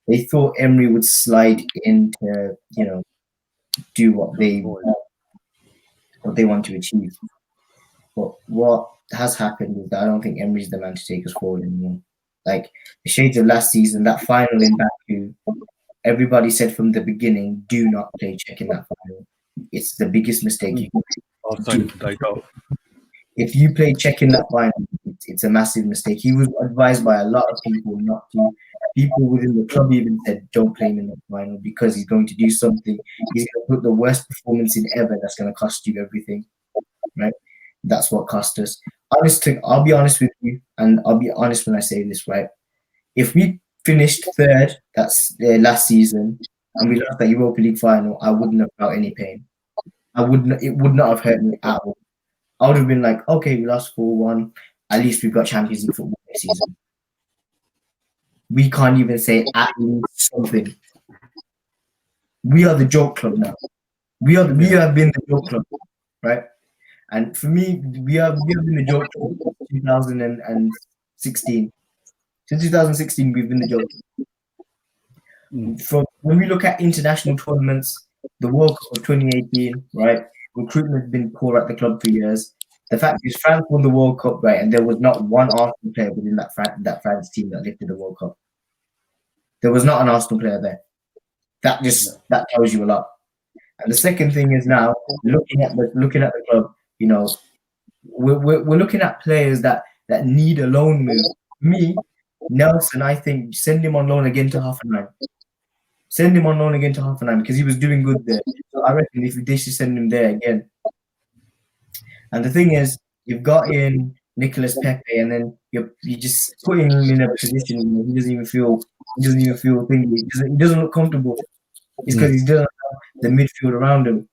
[SPEAKER 4] They thought Emery would slide in to, you know, do what they want to achieve. But what has happened is that I don't think Emery's the man to take us forward anymore. Like the shades of last season, that final in Baku, everybody said from the beginning, do not play Czech in that final. It's the biggest mistake you can do. If you play Czech in that final, it's a massive mistake. He was advised by a lot of people not to. People within the club even said, don't play him in the final because he's going to do something. He's going to put the worst performance in ever that's going to cost you everything, right? That's what cost us. I'll be honest with you, and I'll be honest when I say this, right? If we finished 3rd, that's last season, and we lost that Europa League final, I wouldn't have felt any pain. It would not have hurt me at all. I would have been like, okay, we lost 4-1. At least we've got Champions League football this season. We can't even say at least something. We are the joke club now. We have been the joke club, right? And for me, we have been the joke club since 2016. Since 2016, we've been the joke. From when we look at international tournaments, the World Cup of 2018, right? Recruitment has been poor at the club for years. The fact is, France won the World Cup, right? And there was not one Arsenal player within that France team that lifted the World Cup. There was not an Arsenal player there. That tells you a lot. And the second thing is now looking at the club. You know, we're looking at players that need a loan move. Me, Nelson, I think send him on loan again to Hoffenheim. Send him on loan again to Hoffenheim because he was doing good there. So I reckon if they should send him there again. And the thing is, you've got in Nicolas Pepe, and then you just putting him in a position where he doesn't even feel thingy. He doesn't look comfortable. It's because he doesn't have the midfield around him.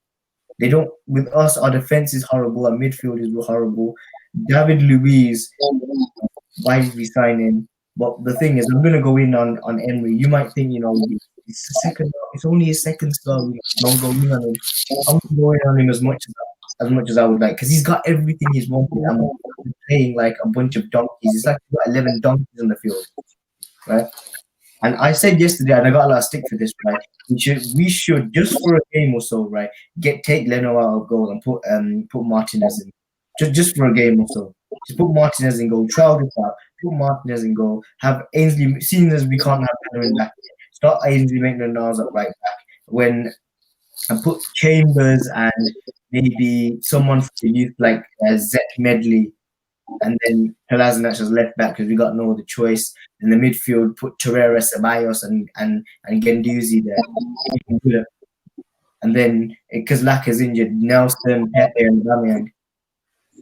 [SPEAKER 4] They don't. With us, our defense is horrible. Our midfield is horrible. David Luiz, why did we sign him? But the thing is, I'm gonna go in on Emery. You might think, you know, it's only his second start. Don't go in on him. I'm going on him as much as I would like, because he's got everything he's wanted. I'm playing like a bunch of donkeys. It's like he's got 11 donkeys on the field, right? And I said yesterday, and I got a lot of stick for this, right? We should just for a game or so, right? Take Leno out of goal and put Martinez in, just for a game or so. Just put Martinez in goal, trial this out, put Martinez in goal, have Ainsley, seeing as we can't have Bellerin back, start Ainsley Maitland-Niles up right back, and put Chambers and maybe someone for the youth like Zach Medley, and then Kolasinac as left back because we got no other choice. In the midfield, put Torreira, Ceballos, and Guendouzi there. And then, because Laka's injured, Nelson, Pepe, and Aubameyang.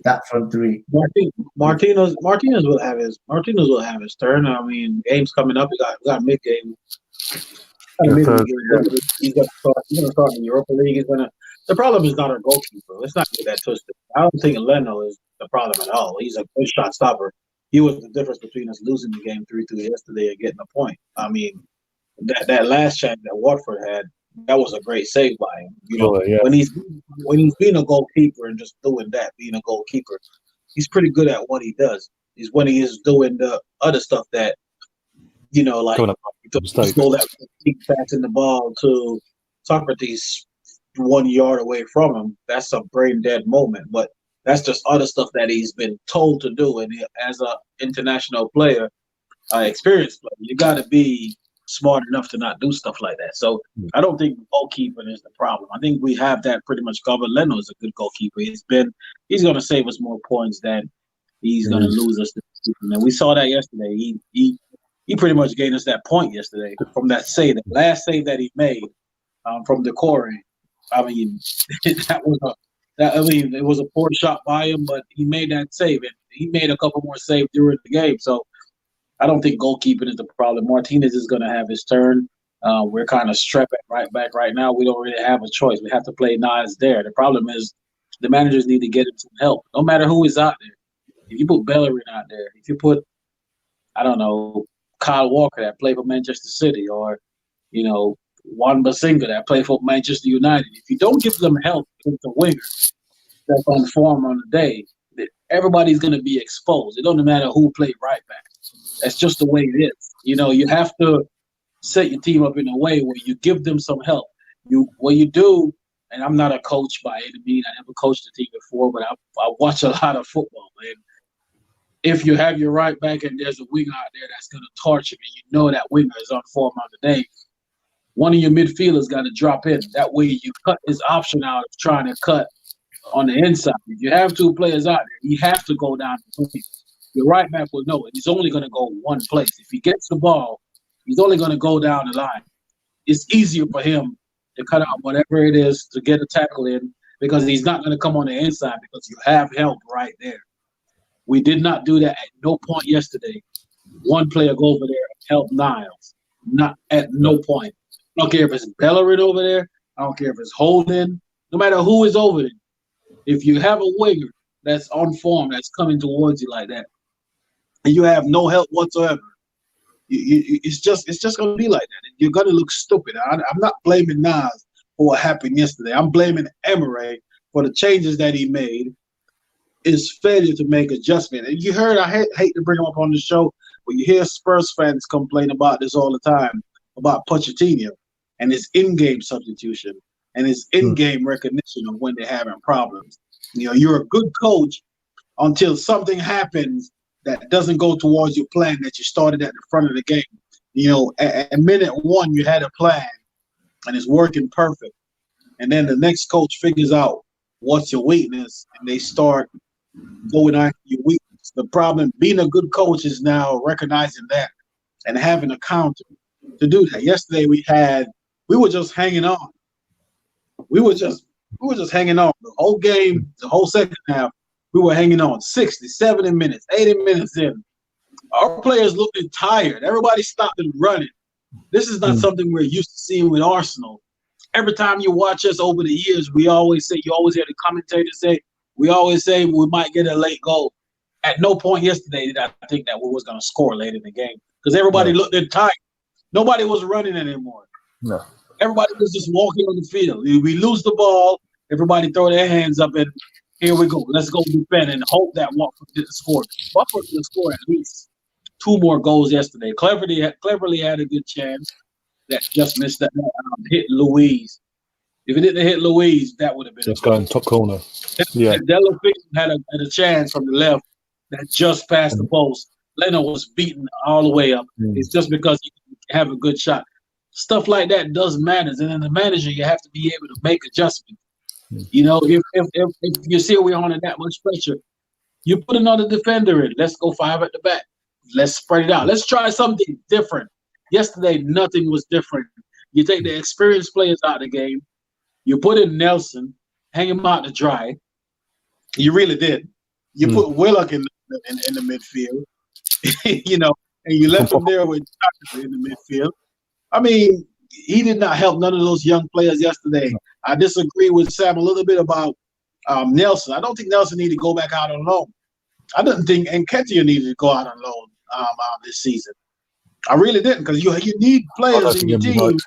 [SPEAKER 4] That front three.
[SPEAKER 3] Martinez will have his turn. I mean, game's coming up. We got mid game. He's gonna start in the Europa League. The problem is not our goalkeeper. Let's not get that twisted. I don't think Leno is the problem at all. He's a good shot stopper. He was the difference between us losing the game 3-2 yesterday and getting a point. I mean, that last chance that Watford had, that was a great save by him. You know, when he's being a goalkeeper and just doing that, being a goalkeeper, he's pretty good at what he does. He's when he is doing the other stuff that, you know, like just go that big passing the ball to Socrates 1 yard away from him. That's a brain dead moment, but that's just other stuff that he's been told to do. And as an international player, experienced player, you got to be smart enough to not do stuff like that. So I don't think goalkeeping is the problem. I think we have that pretty much covered. Leno is a good goalkeeper. He's going to save us more points than he's going to lose us. And we saw that yesterday. He pretty much gave us that point yesterday from that save, the last save that he made from the Corey. I mean, it was a poor shot by him, but he made that save, and he made a couple more saves during the game. So I don't think goalkeeping is the problem. Martinez is going to have his turn. We're kind of strapped right back right now. We don't really have a choice. We have to play Nas there. The problem is the managers need to get him some help, no matter who is out there. If you put Bellerin out there, if you put, I don't know, Kyle Walker that played for Manchester City, or, you know, Juan Basinga that played for Manchester United, if you don't give them help with the winger that's on form on the day, everybody's going to be exposed. It doesn't matter who played right back. That's just the way it is. You know, you have to set your team up in a way where you give them some help. What you do, and I'm not a coach by any means. I never coached a team before, but I watch a lot of football. And if you have your right back and there's a winger out there that's going to torch him, and you know that winger is on form on the day, one of your midfielders got to drop in. That way you cut his option out of trying to cut on the inside. If you have two players out there, you have to go down the field. Your right back will know it. He's only going to go one place. If he gets the ball, he's only going to go down the line. It's easier for him to cut out whatever it is to get a tackle in, because he's not going to come on the inside because you have help right there. We did not do that at no point yesterday. One player go over there and help Niles. Not at no point. I don't care if it's Bellerin over there. I don't care if it's Holden. No matter who is over there. If you have a winger that's on form, that's coming towards you like that, and you have no help whatsoever, it's just going to be like that. You're going to look stupid. I'm not blaming Nas for what happened yesterday. I'm blaming Emery for the changes that he made, his failure to make adjustment. And you heard, I hate to bring him up on the show, but you hear Spurs fans complain about this all the time, about Pochettino and his in-game substitution and his in-game recognition of when they're having problems. You know, you're a good coach until something happens that doesn't go towards your plan that you started at the front of the game. You know, at minute one, you had a plan, and it's working perfect. And then the next coach figures out what's your weakness, and they start going after your weakness. The problem, being a good coach, is now recognizing that and having a counter to do that. Yesterday we were just hanging on. We were just hanging on. The whole game, the whole second half, we were hanging on. 60, 70 minutes, 80 minutes in. Our players looked tired. Everybody stopped and running. This is not something we're used to seeing with Arsenal. Every time you watch us over the years, you always hear the commentators say, we might get a late goal. At no point yesterday did I think that we was going to score late in the game because everybody looked tired. Nobody was running anymore.
[SPEAKER 1] No.
[SPEAKER 3] Everybody was just walking on the field. We lose the ball, everybody throw their hands up, and here we go. Let's go defend and hope that Watford didn't score. Watford didn't score at least 2 more goals yesterday. Cleverly had a good chance that just missed that hit Louise. If it didn't hit Louise, that would have been
[SPEAKER 1] just going top corner. Yeah.
[SPEAKER 3] Delo had a chance from the left that just passed the post. Leno was beaten all the way up. It's just because he have a good shot. Stuff like that does matter. And then the manager, you have to be able to make adjustments. You know, if you see we're under that much pressure, you put another defender in. Let's go 5 at the back. Let's spread it out. Let's try something different. Yesterday, nothing was different. You take the experienced players out of the game. You put in Nelson, hang him out to dry. You really did. You put Willock in the midfield, you know, and you left him there with Tucker in the midfield. I mean, he did not help none of those young players yesterday. I disagree with Sam a little bit about Nelson. I don't think Nelson needed to go back out on loan. I didn't think Nketiah needed to go out on loan this season. I really didn't, because you need players in your team.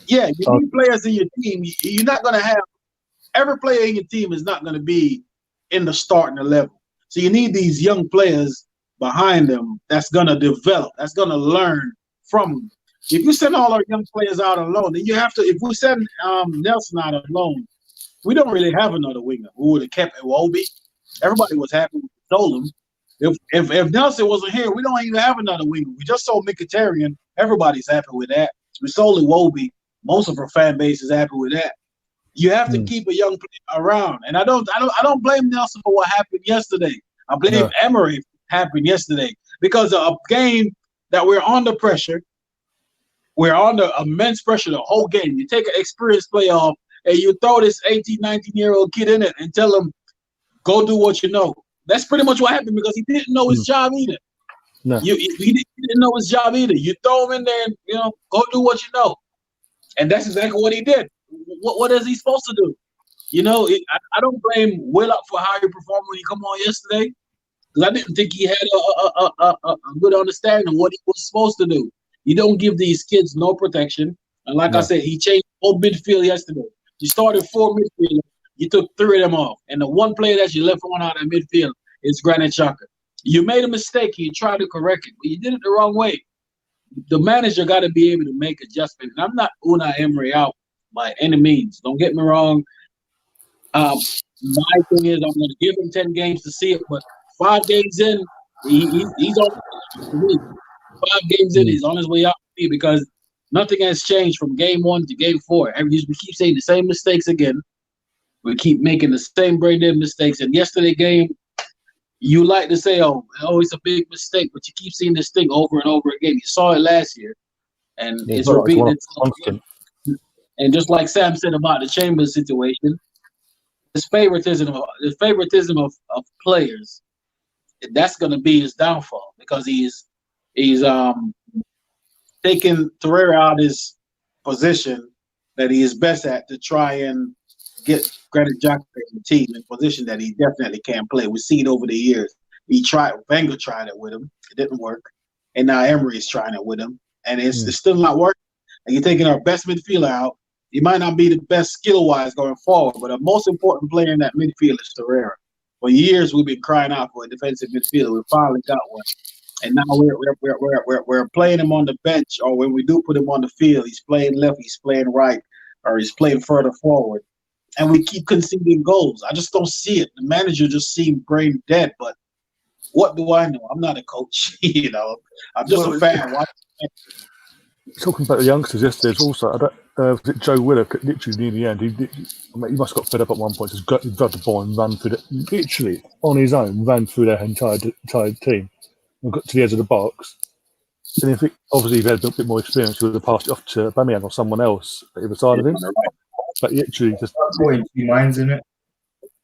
[SPEAKER 3] Yeah, you need players in your team. You're not going to have – every player in your team is not going to be in the starting 11. So you need these young players behind them that's going to develop, that's going to learn from them. If you send all our young players out on loan, then you have to – if we send Nelson out on loan, we don't really have another winger who would have kept Iwobi. Everybody was happy with Solom. If Nelson wasn't here, we don't even have another winger. We just sold Mkhitaryan. Everybody's happy with that. We sold Iwobi. Most of our fan base is happy with that. You have to keep a young player around, and I don't blame Nelson for what happened yesterday. I blame Emery for what happened yesterday, because of a game that we're under pressure. We're under immense pressure the whole game. You take an experienced player off, and you throw this 18, 19-year-old kid in it and tell him, go do what you know. That's pretty much what happened, because he didn't know his job either. No. He didn't know his job either. You throw him in there and, go do what you know. And that's exactly what he did. What is he supposed to do? I don't blame Willock for how he performed when he come on yesterday, because I didn't think he had a good understanding of what he was supposed to do. You don't give these kids no protection. And like I said, he changed the whole midfield yesterday. You started 4 midfielders. You took 3 of them off. And the one player that you left on out of midfield is Granit Xhaka. You made a mistake. You tried to correct it, but you did it the wrong way. The manager got to be able to make adjustments. And I'm not Unai Emery out by any means. Don't get me wrong. My thing is, I'm going to give him 10 games to see it, but 5 games in, he's on to me. 5 games in, he's on his way out to me, because nothing has changed from game 1 to game 4. We keep saying the same mistakes again. We keep making the same brain-dead mistakes. And yesterday game, you like to say, oh, it's a big mistake, but you keep seeing this thing over and over again. You saw it last year, and it's repeating itself. And just like Sam said about the Chambers situation, the favoritism of players, that's going to be his downfall, because he's taking Torreira out of his position that he is best at to try and get Granit Xhaka in the team in a position that he definitely can't play. We've seen over the years. Wenger tried it with him. It didn't work. And now Emery's trying it with him. And it's still not working. And you're taking our best midfielder out. He might not be the best skill-wise going forward, but the most important player in that midfield is Torreira. For years, we've been crying out for a defensive midfielder. We finally got one. And now we're playing him on the bench, or when we do put him on the field, he's playing left, he's playing right, or he's playing further forward. And we keep conceding goals. I just don't see it. The manager just seemed brain dead, but what do I know? I'm not a coach, I'm just a fan.
[SPEAKER 1] Talking about the youngsters yesterday, there's also was it Joe Willock literally near the end. He must have got fed up at one point. He grabbed the ball and ran through literally on his own, ran through their entire team and got to the edge of the box. And if obviously, if he had a bit more experience, he would have passed it off to Aubameyang or someone else at the other side of him. But he actually just
[SPEAKER 4] two minds in it.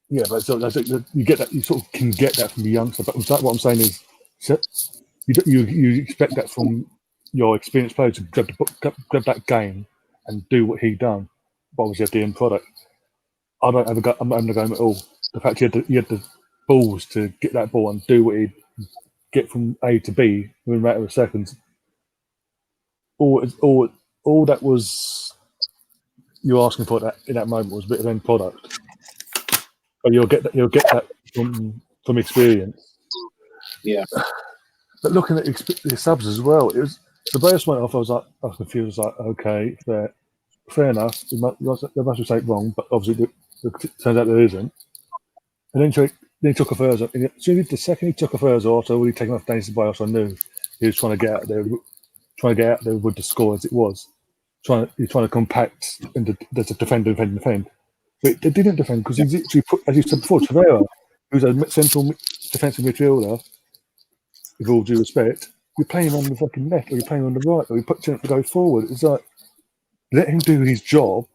[SPEAKER 1] Yeah, but so you get that. You sort of can get that from the youngster. But what I'm saying is, you expect that from your experienced player to grab that game and do what he done. But obviously, at the end product, I'm not having a go at all. The fact he had the balls to get that ball and do what he'd get from A to B within a matter of seconds. All that was you're asking for that in that moment was a bit of end product. But you'll get that from experience.
[SPEAKER 3] Yeah.
[SPEAKER 1] But looking at the subs as well, it was the first one off. I was confused. I was like, okay, fair enough. There must be something wrong, but obviously it turns out there isn't. And then he took a further. So the second he took a further, also already taken off Danny Ceballos, I knew he was trying to get out there with the score as it was. He's trying to compact and there's a defend. But they didn't defend because he's literally put, as you said before, Tavera, who's a central defensive midfielder, with all due respect, you're playing on the fucking left or you're playing on the right or you put him to go forward. It's like, let him do his job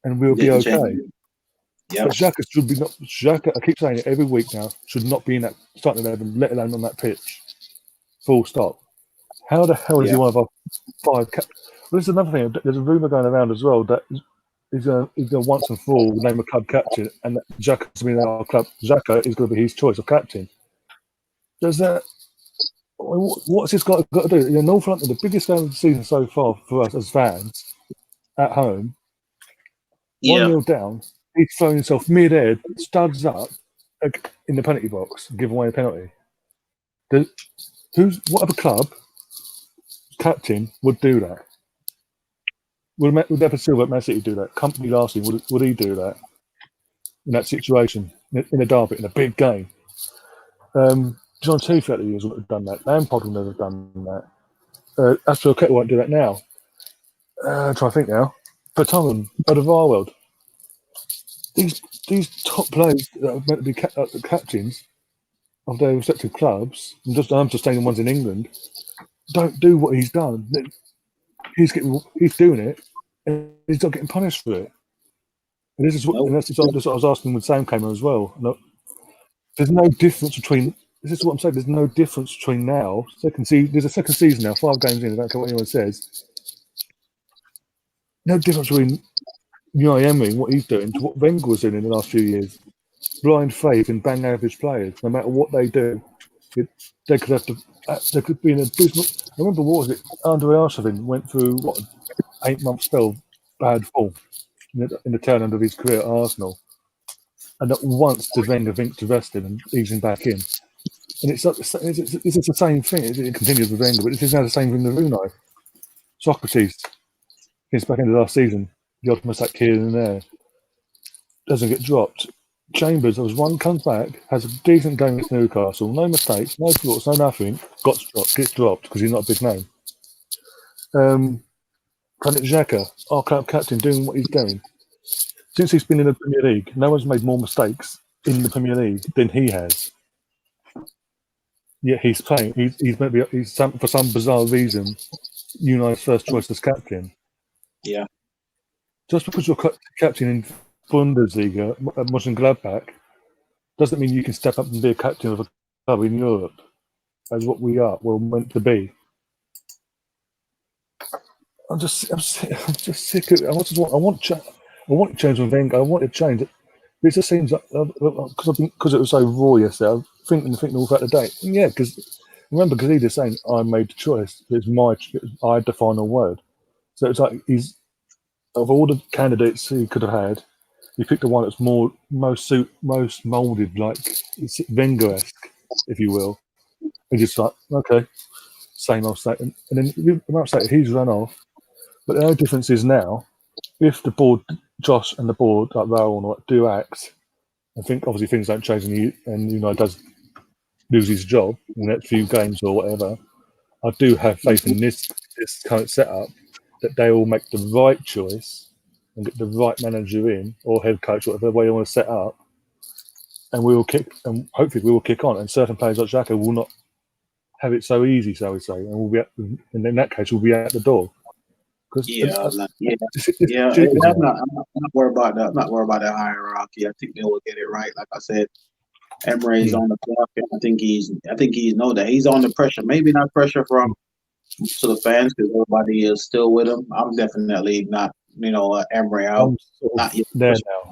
[SPEAKER 1] and we'll be okay.
[SPEAKER 3] Yeah.
[SPEAKER 1] But Xhaka should be not. Xhaka, I keep saying it every week now, should not be in that starting 11, let alone on that pitch. Full stop. How the hell is he one of our 5? Well, there's another thing. There's a rumour going around as well that he's going to once and for all name a club captain, and that Xhaka's been in our club. Xhaka is going to be his choice of captain. Does that? What's this guy got to do? In Northampton, the biggest game of the season so far for us as fans at home. 1-0 down. He's thrown himself mid-air, studs up in the penalty box, give away a penalty. What other club captain would do that? Would David Silva at Man City do that? Company last year, would he do that in that situation in a derby in a big game? John Teeth at the years would have done that. Lampard would never have done that. Astro Kettle won't do that now. I'm trying to think now. But Tom out of our world. These top players that are meant to be captains of their respective clubs, I'm just saying the ones in England, don't do what he's done. He's doing it, and he's not getting punished for it. And this is what, and that's what I was asking when Sam came on as well. No, there's no difference between. This is what I'm saying. There's no difference between now. There's a second season now. 5 games in. I don't care what anyone says. No difference between Unai Emery and what he's doing to what Wenger was doing in the last few years. Blind faith in bang average players. No matter what they do, they could be an abysmal. I remember what was it? Andre Arshavin went through 8-month spell bad form in the tail end of his career at Arsenal, and not once did Wenger think to rest him and ease him back in. And it's the same thing. It continues with Wenger, but it is now the same thing with Unai. Socrates, since back in the last season, the odd mistake here and there doesn't get dropped. Chambers, there was one comes back, has a decent game against Newcastle, no mistakes, no flaws, no nothing, gets dropped because he's not a big name. Granit Xhaka, our club captain, doing what he's doing. Since he's been in the Premier League, no one's made more mistakes in the Premier League than he has. Yet he's playing. He's for some bizarre reason, United's first choice as captain.
[SPEAKER 3] Yeah.
[SPEAKER 1] Just because you're captain in Bundesliga at Mönchengladbach doesn't mean you can step up and be a captain of a club in Europe, as what we're meant to be. I'm just sick of it. I want change with Wenger. I want to change it. It just seems like because it was so raw yesterday. I'm thinking all throughout the day. Yeah, because remember, because he was saying I made the choice. I had the final word. So it's like he's of all the candidates he could have had, he picked the one that's most moulded, like Wenger-esque, if you will. And just like, okay, same old state. And then he's run off. But the only difference is now, if the board, Josh and the board, like Raoul, do act, I think obviously things don't change and United does lose his job in the next few games or whatever, I do have faith in this current setup that they will make the right choice and get the right manager in or head coach, whatever way you want to set up, and we will kick. And hopefully, we will kick on. And certain players like Xhaka will not have it so easy, so we say, and we'll be and in that case, we'll be out the door.
[SPEAKER 3] I'm not worried about that. I'm not worried about that hierarchy. I think they will get it right. Like I said, Emre's on the clock, and I think he's know that he's on the pressure. Maybe not pressure from to the fans because everybody is still with him. I'm definitely not, Emre out. Not yet
[SPEAKER 1] there now.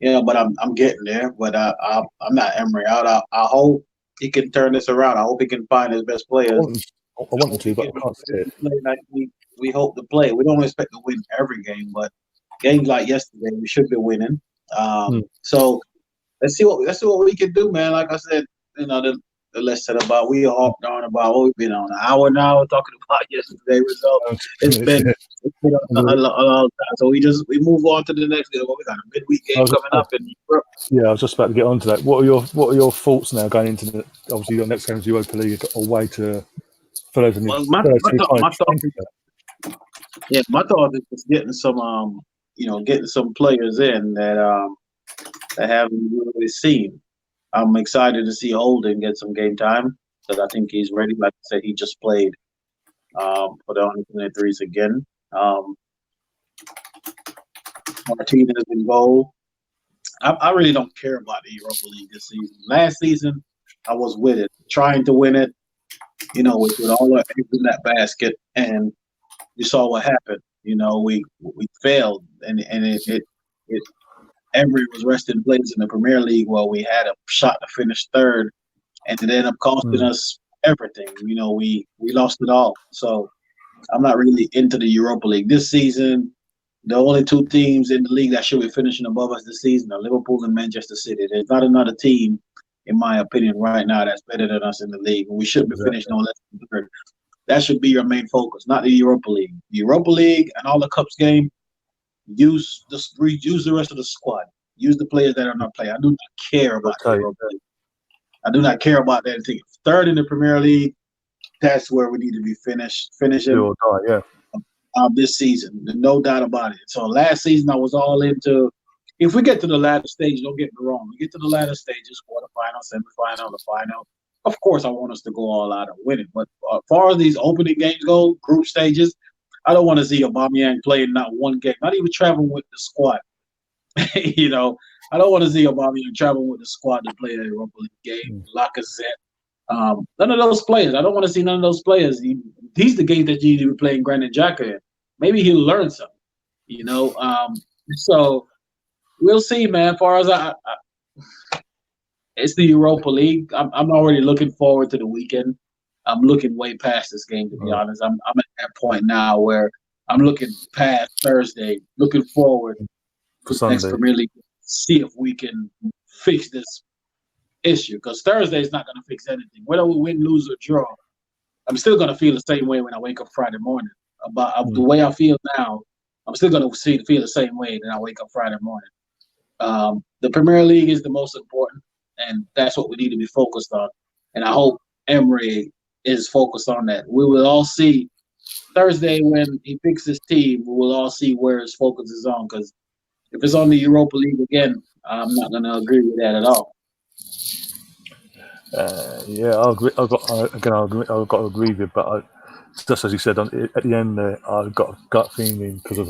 [SPEAKER 3] Yeah, but I'm getting there. But I'm not Emre out. I hope he can turn this around. I hope he can find his best players.
[SPEAKER 1] I want him to, but I can't see it.
[SPEAKER 3] Like we hope to play. We don't expect to win every game, but games like yesterday, we should be winning. So let's see what we can do, man. Like I said, the less said about we hopped on about what we've been on an hour now talking about yesterday results. It's been a long time. So we move on to the next game. We got a midweek game coming up in Europe.
[SPEAKER 1] Yeah, I was just about to get on to that. What are your thoughts now going into obviously your next game is Europa League away to fellows in
[SPEAKER 3] my thought is just getting some getting some players in that haven't really seen. I'm excited to see Holden get some game time because I think he's ready. Like I said, he just played for the under-23s again. Martinez in goal. I really don't care about the Europa League this season. Last season, I was with it, trying to win it, with all our eggs in that basket, and you saw what happened. We failed, and it Emery was resting players in the Premier League while we had a shot to finish third, and it ended up costing us everything. We lost it all. So I'm not really into the Europa League this season. The only two teams in the league that should be finishing above us this season are Liverpool and Manchester City. There's not another team, in my opinion, right now that's better than us in the league. We should be finishing no less than third. That should be your main focus, not the Europa League. Europa League and all the Cups game, use the rest of the squad. Use the players that are not playing. I do not care about the Europa League. I do not care about that thing. Third in the Premier League, that's where we need to be finishing. This season, no doubt about it. So last season, I was all into. If we get to the latter stage, don't get me wrong. We get to the latter stages, quarterfinal, semifinal, the final. Of course, I want us to go all out and win it. But as far as these opening games go, group stages, I don't want to see Aubameyang playing not one game, not even traveling with the squad. I don't want to see Aubameyang traveling with the squad to play a Europa League game. Lacazette, none of those players. I don't want to see none of those players. He's the game that you need to be playing Granit Xhaka in. Maybe he'll learn something, So we'll see, man. As far as it's the Europa League. I'm already looking forward to the weekend. I'm looking way past this game, to be honest. I'm at that point now where I'm looking past Thursday, looking forward to the next Premier League, see if we can fix this issue. Because Thursday is not going to fix anything. Whether we win, lose, or draw, I'm still going to feel the same way when I wake up Friday morning. About the way I feel now, I'm still going to feel the same way when I wake up Friday morning. The Premier League is the most important, and that's what we need to be focused on. And I hope Emery is focused on that. We will all see Thursday when he picks his team. We will all see where his focus is on. Because if it's on the Europa League again, I'm not going to agree with that at all.
[SPEAKER 1] I agree. I've got to agree with you, but just as you said, at the end there, I've got a gut feeling because of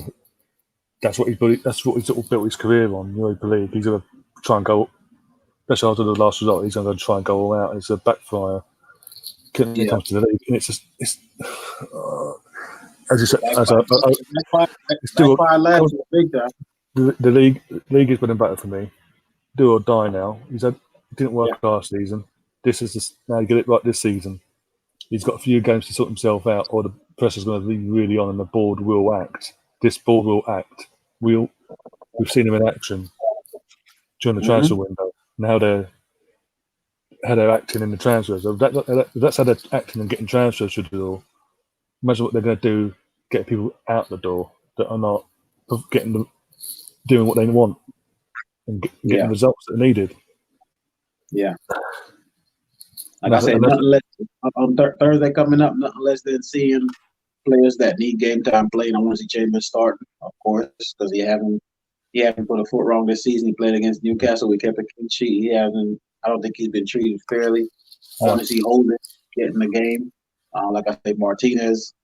[SPEAKER 1] that's what he's sort of built his career on. Europa League. He's going to try and go, especially after the last result. He's going to try and go all out. And it's a backfire when it comes to the league, and it's just as you said, the league is better for me. Do or die now. It didn't work last season. This is now you get it right this season. He's got a few games to sort himself out, or the pressure's going to be really on, and the board will act. This board will act. We've seen him in action during the transfer window. Now they're acting in the transfers. That's how they're acting and getting transfers through the door. Imagine what they're going to do, get people out the door that are not doing what they want and getting results that are needed.
[SPEAKER 3] Yeah. Like I said, nothing less on Thursday coming up, nothing less than seeing players that need game time playing. I want to see Chambers starting, of course, because he haven't put a foot wrong this season. He played against Newcastle. We kept a clean sheet. He hasn't. I don't think he's been treated fairly. I want to see Holden get in the game. Like I said, Martinez,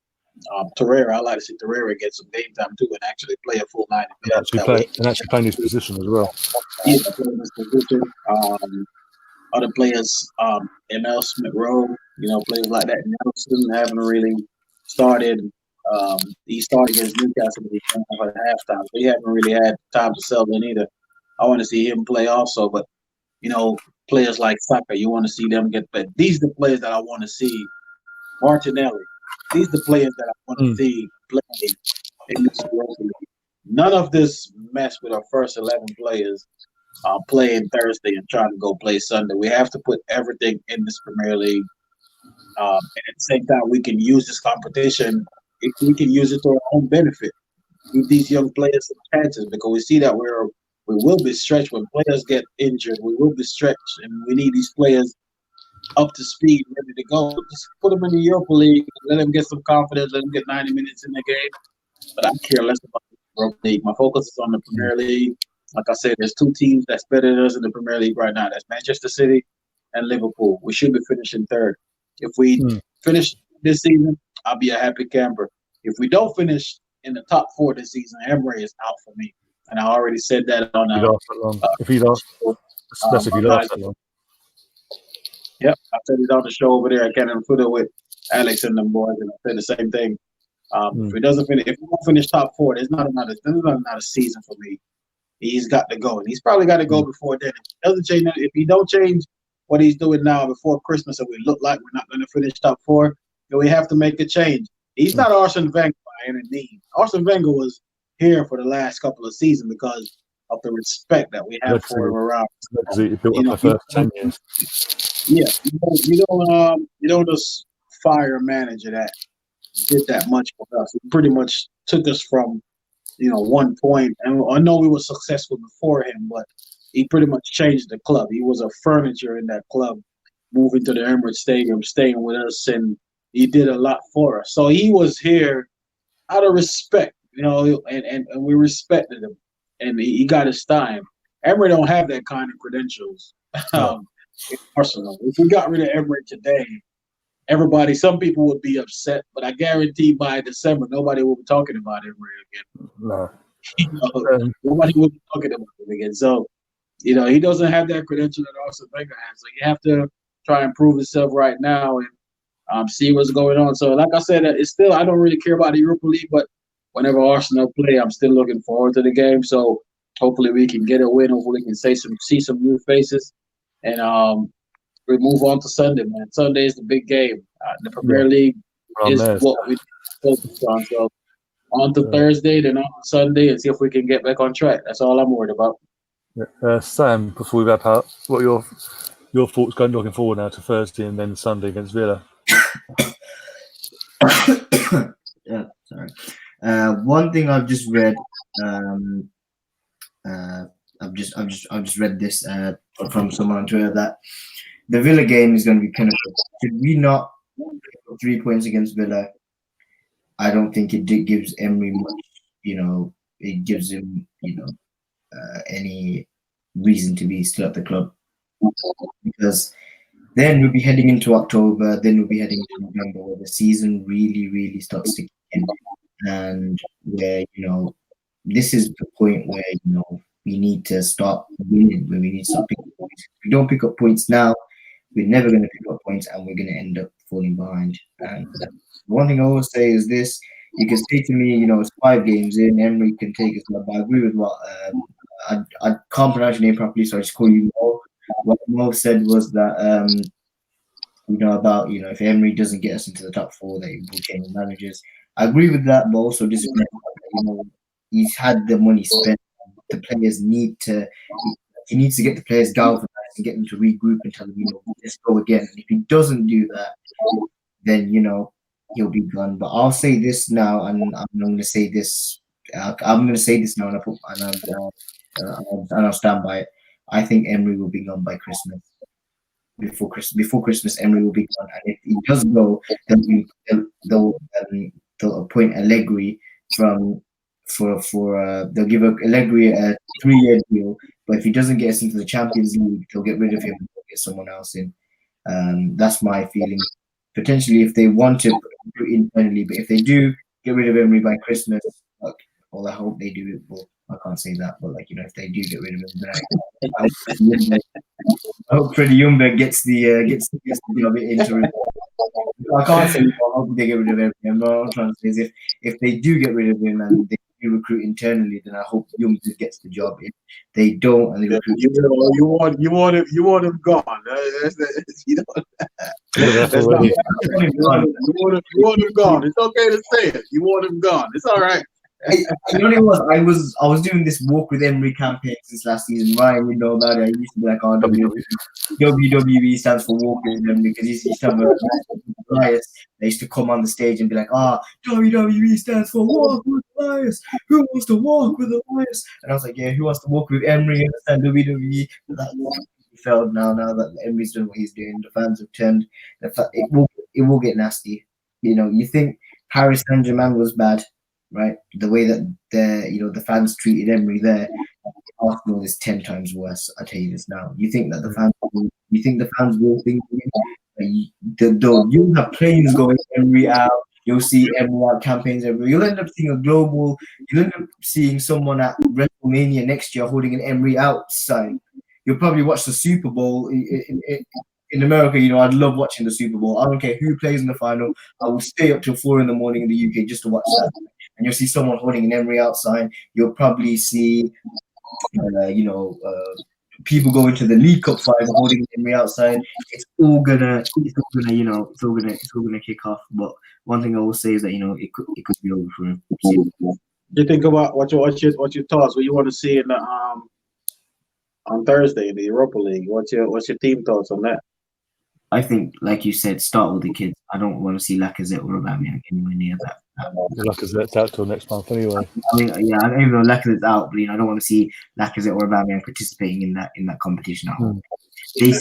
[SPEAKER 3] Torreira. I like to see Torreira get some game time too and actually play a full 90 minutes.
[SPEAKER 1] And actually play in his position as well.
[SPEAKER 3] Yeah, play in his position. Other players, ML Smith Rowe, players like that. Nelson haven't really started. He started against Newcastle, but he came off at halftime, so he haven't really had time to settle in either. I want to see him play also, but players like Saka, you want to see them get better. These are the players that I want to see. Martinelli, these are the players that I want to see play in this Europa League. None of this mess with our first 11 players playing Thursday and trying to go play Sunday. We have to put everything in this Premier League. And at the same time, we can use this competition. If we can use it to our own benefit, give these young players some chances, because we see that we will be stretched when players get injured. We will be stretched, and we need these players up to speed, ready to go. Just put them in the Europa League, let them get some confidence, let them get 90 minutes in the game. But I care less about the Europa League. My focus is on the Premier League. Like I said, there's two teams that's better than us in the Premier League right now. That's Manchester City and Liverpool. We should be finishing third. If we finish this season, I'll be a happy camper. If we don't finish in the top 4 this season, Emery is out for me. And I already said that on
[SPEAKER 1] if he lost, that's if he lost that long.
[SPEAKER 3] Yep, I said it on the show over there at Cannon Footer with Alex and them boys, and I said the same thing. If we don't finish top 4, there's not another season for me. He's got to go, and he's probably got to go before then. If he don't change what he's doing now before Christmas, and we look like we're not going to finish top 4, then we have to make a change. He's not Arsene Wenger by any means. Arsene Wenger was here for the last couple of seasons because of the respect that we have for him around.
[SPEAKER 1] He built up the first 10 years.
[SPEAKER 3] Yeah, you don't just fire a manager that did that much for us. He pretty much took us from 1 point, and I know we were successful before him, but he pretty much changed the club. He was a furniture in that club, moving to the Emirates Stadium, staying with us, and he did a lot for us. So he was here out of respect, and we respected him, and he got his time. Emery don't have that kind of credentials in Arsenal. If we got rid of Emery today, some people would be upset, but I guarantee by December, nobody will be talking about Emery again.
[SPEAKER 1] No.
[SPEAKER 3] Nobody will be talking about him again. So, he doesn't have that credential that Arsene Wenger has. So you have to try and prove himself right now and see what's going on. So, like I said, I don't really care about the Europa League, but whenever Arsenal play, I'm still looking forward to the game. So hopefully we can get a win. Hopefully we can see some new faces, and we move on to Sunday, man. Sunday is the big game. The Premier League is what we focus on. So on to Thursday, then on to Sunday, and see if we can get back on track. That's all I'm worried about.
[SPEAKER 1] Sam, before we wrap up, what are your thoughts looking forward now to Thursday and then Sunday against Villa?
[SPEAKER 4] Yeah, sorry. One thing I've just read. I've just read this from someone on Twitter that the Villa game is going to be pinnacle. Should we not get 3 points against Villa? I don't think it gives Emery much. It gives him any reason to be still at the club, because then we'll be heading into October. Then we'll be heading into November, where the season really starts to kick in, and where this is the point where we need to start winning, where we need to start picking up points. If we don't pick up points now, we're never going to pick up points, and we're going to end up falling behind. And one thing I always say is this: you can say to me, it's 5 games in, Emery can take us. But I agree with what I can't pronounce your name properly, so I just call you Mo. What Mo said was that about if Emery doesn't get us into the top 4, that he will change managers. I agree with that, but also disagree. He's had the money spent. The players he needs to get the players galvanized and get them to regroup and tell them, let's go again. And if he doesn't do that, then he'll be gone. But I'll say this now, and I'm going to say this. I'm going to say this now, and I'll stand by it. I think Emery will be gone by Christmas. before Christmas. Before Christmas, Emery will be gone, and if he does go, they'll appoint Allegri they'll give Allegri a 3-year deal. But if he doesn't get us into the Champions League, they'll get rid of him and get someone else in. That's my feeling. Potentially, if they want to put it internally, but if they do get rid of Emery by Christmas, well, I hope they do it. Well, I can't say that, but if they do get rid of him, then I hope Freddie Ljungberg gets the job interim. I can't say I hope they get rid of him. What I'm trying to say is if they do get rid of him and they do recruit internally, then I hope Ljungberg gets the job. If they don't and they recruit,
[SPEAKER 3] you want him gone. You want him gone. It's okay to say it. You want him gone. It's all right.
[SPEAKER 4] I was doing this walk with Emery campaign since last season. Ryan would know about it. I used to be like, WWE stands for walking with Emery, because he used to have a bias. They used to come on the stage and be like, WWE stands for walk with Elias. Who wants to walk with Elias? And I was like, yeah, who wants to walk with Emery and WWE? That failed now that Emery's doing what he's doing. The fans have turned. It will get nasty. You think Paris Saint-Germain was bad, right? The way that the fans treated Emery there, Arsenal is 10 times worse. I tell you this now. You think that the fans will think you'll have planes going Emery out. You'll see Emery out campaigns everywhere. You'll end up seeing you'll end up seeing someone at WrestleMania next year holding an Emery out sign. You'll probably watch the Super Bowl in America. I'd love watching the Super Bowl. I don't care who plays in the final. I will stay up till 4 a.m. in the UK just to watch that. And you'll see someone holding an Emery out sign. You'll probably see, people going to the League Cup final holding an Emery out sign. It's all gonna kick off. But one thing I will say is that it could be over for him.
[SPEAKER 3] You think about what's your thoughts? What you want to see in the on Thursday in the Europa League? What's your team thoughts on that?
[SPEAKER 4] I think, like you said, start with the kids. I don't want to see Lacazette or Aubameyang anywhere near that.
[SPEAKER 1] Lacazette's out till next month anyway.
[SPEAKER 4] I mean, yeah, I don't even know Lacazette's out, but I don't want to see Lacazette or Aubameyang participating in that competition at home. Them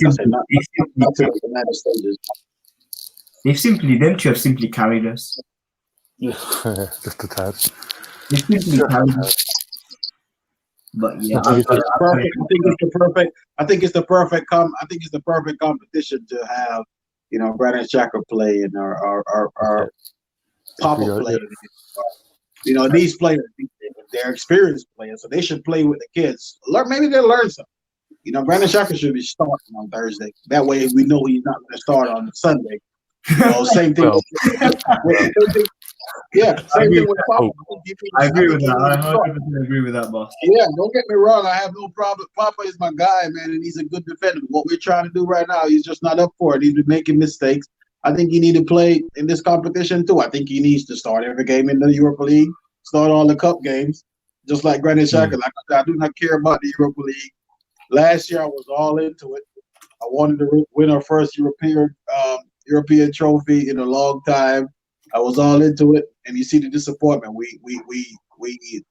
[SPEAKER 4] two have simply carried us.
[SPEAKER 1] Yeah, just a tad.
[SPEAKER 4] They simply carried us. But yeah,
[SPEAKER 3] I think it's the perfect competition to have, Granit Xhaka play and our Papa play. These players, they're experienced players, so they should play with the kids. Maybe they'll learn something. Granit Xhaka should be starting on Thursday. That way, we know he's not going to start on Sunday. Same thing. Same thing with Papa.
[SPEAKER 4] I agree with that. I 100% agree with that, boss.
[SPEAKER 3] Yeah, don't get me wrong. I have no problem. Papa is my guy, man, and he's a good defender. What we're trying to do right now, he's just not up for it. He's been making mistakes. I think he needs to play in this competition too. I think he needs to start every game in the Europa League, start all the cup games, just like Granit Xhaka. Like I said, I do not care about the Europa League. Last year, I was all into it. I wanted to win our first European trophy in a long time. I was all into it, and you see the disappointment. We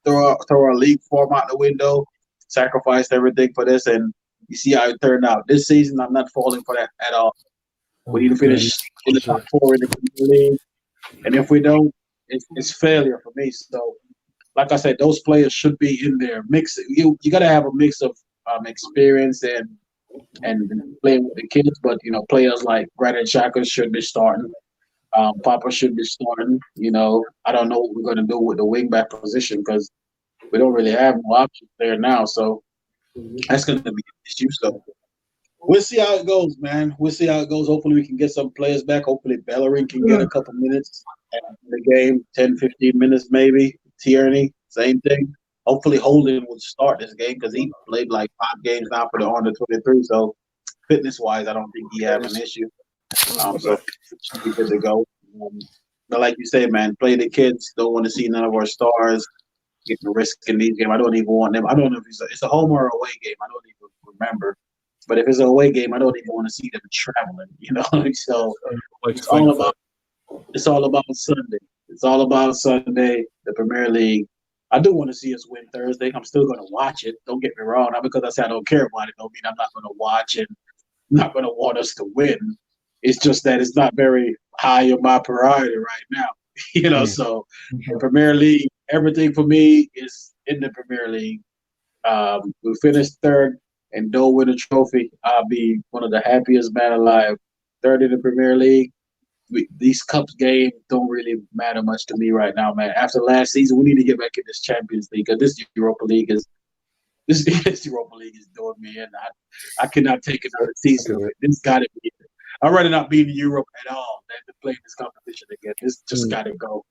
[SPEAKER 3] throw our league form out the window, sacrificed everything for this, and you see how it turned out. This season, I'm not falling for that at all. We need to finish in the top 4 in the league, and if we don't, it's failure for me. So, like I said, those players should be in there. You got to have a mix of experience and playing with the kids, but players like Granit Xhaka should be starting. Papa should be starting. I don't know what we're going to do with the wingback position because we don't really have no options there now. So that's going to be an issue. So we'll see how it goes, man. We'll see how it goes. Hopefully we can get some players back. Hopefully Bellerin can get a couple minutes in the game, 10, 15 minutes maybe. Tierney, same thing. Hopefully Holden would start this game because he played like 5 games now for the under 23. So fitness-wise, I don't think he has an issue. So should be good to go. But like you say, man, play the kids. Don't want to see none of our stars getting risk in these games. I don't even want them. I don't know if it's a home or away game. I don't even remember. But if it's an away game, I don't even want to see them traveling. So it's all about Sunday. It's all about Sunday. The Premier League. I do want to see us win Thursday. I'm still going to watch it. Don't get me wrong. Not because I say I don't care about it. Don't mean I'm not going to watch and not going to want us to win. It's just that it's not very high on my priority right now. So the Premier League, everything for me is in the Premier League. We finished third and don't win a trophy, I'll be one of the happiest man alive. Third in the Premier League. These Cups games don't really matter much to me right now, man. After last season, we need to get back in this Champions League because this Europa League is doing me in. I cannot take another season of it. This got to be it. I'd rather not be in Europe at all than to play this competition again. This just got to go.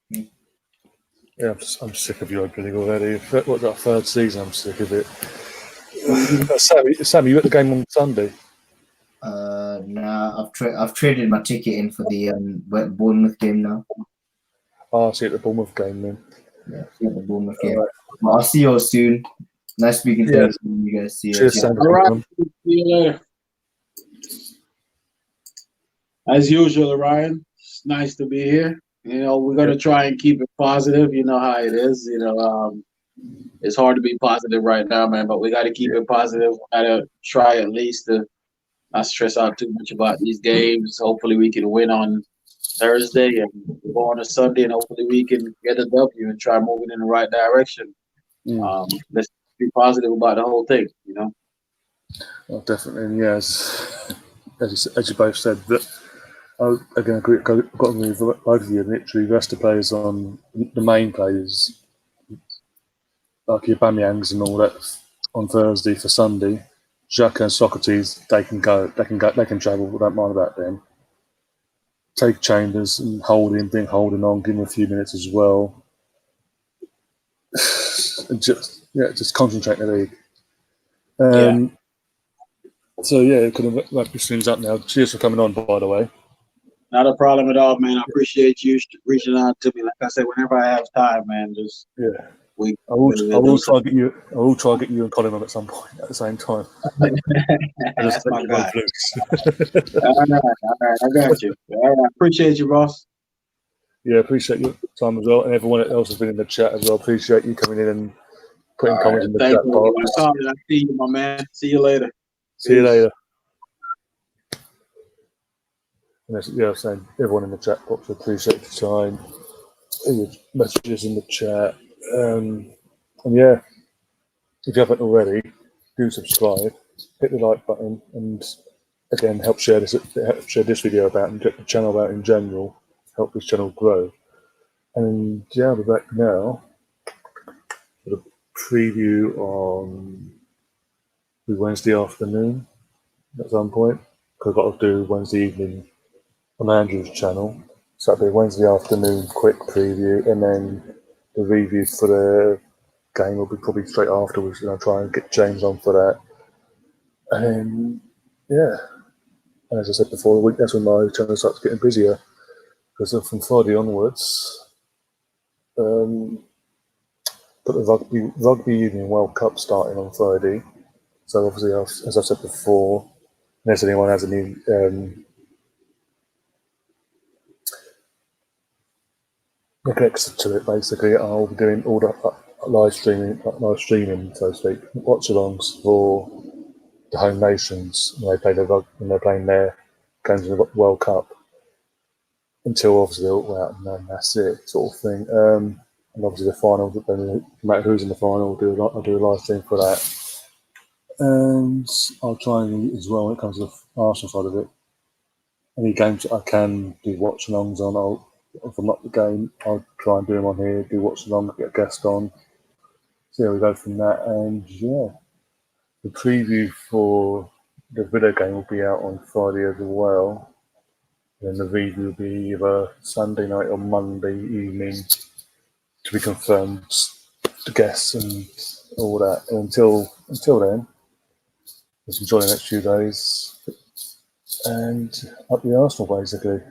[SPEAKER 1] Yeah, I'm sick of Europa League already. What's that, third season? I'm sick of it. Sammy, you at the game on Sunday?
[SPEAKER 4] Nah, I've traded my ticket in for the Bournemouth game now.
[SPEAKER 1] Oh, I'll see you at the Bournemouth game then.
[SPEAKER 4] Yeah, see you at the Bournemouth game. Right. Well, I'll see you all soon. Nice speaking to you guys. See you.
[SPEAKER 1] Cheers, Sam.
[SPEAKER 3] All right. See you later. As usual, Orion, it's nice to be here. We're going to try and keep it positive. You know how it is. It's hard to be positive right now, man, but we got to keep it positive. We got to try at least to not stress out too much about these games. Hopefully we can win on Thursday and go on a Sunday, and hopefully we can get a W and try moving in the right direction. Let's be positive about the whole thing,
[SPEAKER 1] Well, definitely, and yes. As you both said, that again, I've got to agree with both of you. Literally, rest the players on the main players, like your Bamyangs and all that, on Thursday for Sunday. Xhaka and Socrates, they can go. They can travel. We don't mind about them. Take Chambers and holding on, give him a few minutes as well. Just concentrate in the league. So could have wrap these things up now. Cheers for coming on, by the way.
[SPEAKER 3] Not a problem at all, man. I appreciate you reaching out to me. Like I said, whenever I have time, man, I
[SPEAKER 1] will try to get you and Colin on at some point at the same time.
[SPEAKER 3] That's my guy. All right, I got you. All right, appreciate you, boss.
[SPEAKER 1] Yeah, appreciate your time as well, and everyone else has been in the chat as well. Appreciate you coming in and putting comments in the chat box.
[SPEAKER 3] I see you, my man. See you later.
[SPEAKER 1] See you later. And saying everyone in the chat box, appreciate your time, your messages in the chat, and if you haven't already, do subscribe, hit the like button, and again help share this video about and get the channel out in general, help this channel grow. And we're back now for the preview on Wednesday afternoon at some point, because I've got to do Wednesday evening on Andrew's channel. So that'll be Wednesday afternoon quick preview, and then the review for the game will be probably straight afterwards. I'll try and get James on for that. And and as I said before, the week that's when my channel starts getting busier, because from Friday onwards, got the Rugby Union World Cup starting on Friday. So obviously, as I said before, unless anyone has any connected to it, basically, I'll be doing all the live streaming, so to speak, watch-alongs for the home nations when they're playing their games in the World Cup, until obviously they're all out, and then that's it, sort of thing. And obviously the final, no matter who's in the final, I'll do a live stream for that. And I'll try and, as well, when it comes to the Arsenal side of it, any games that I can do watch-alongs on, if I'm not the game, I'll try and do them on here, do watch-along, get a guest on. So we go from that. And the preview for the video game will be out on Friday as well. And the review will be either Sunday night or Monday evening, to be confirmed, the guests and all that. And until then, let's enjoy the next few days and up the Arsenal, basically.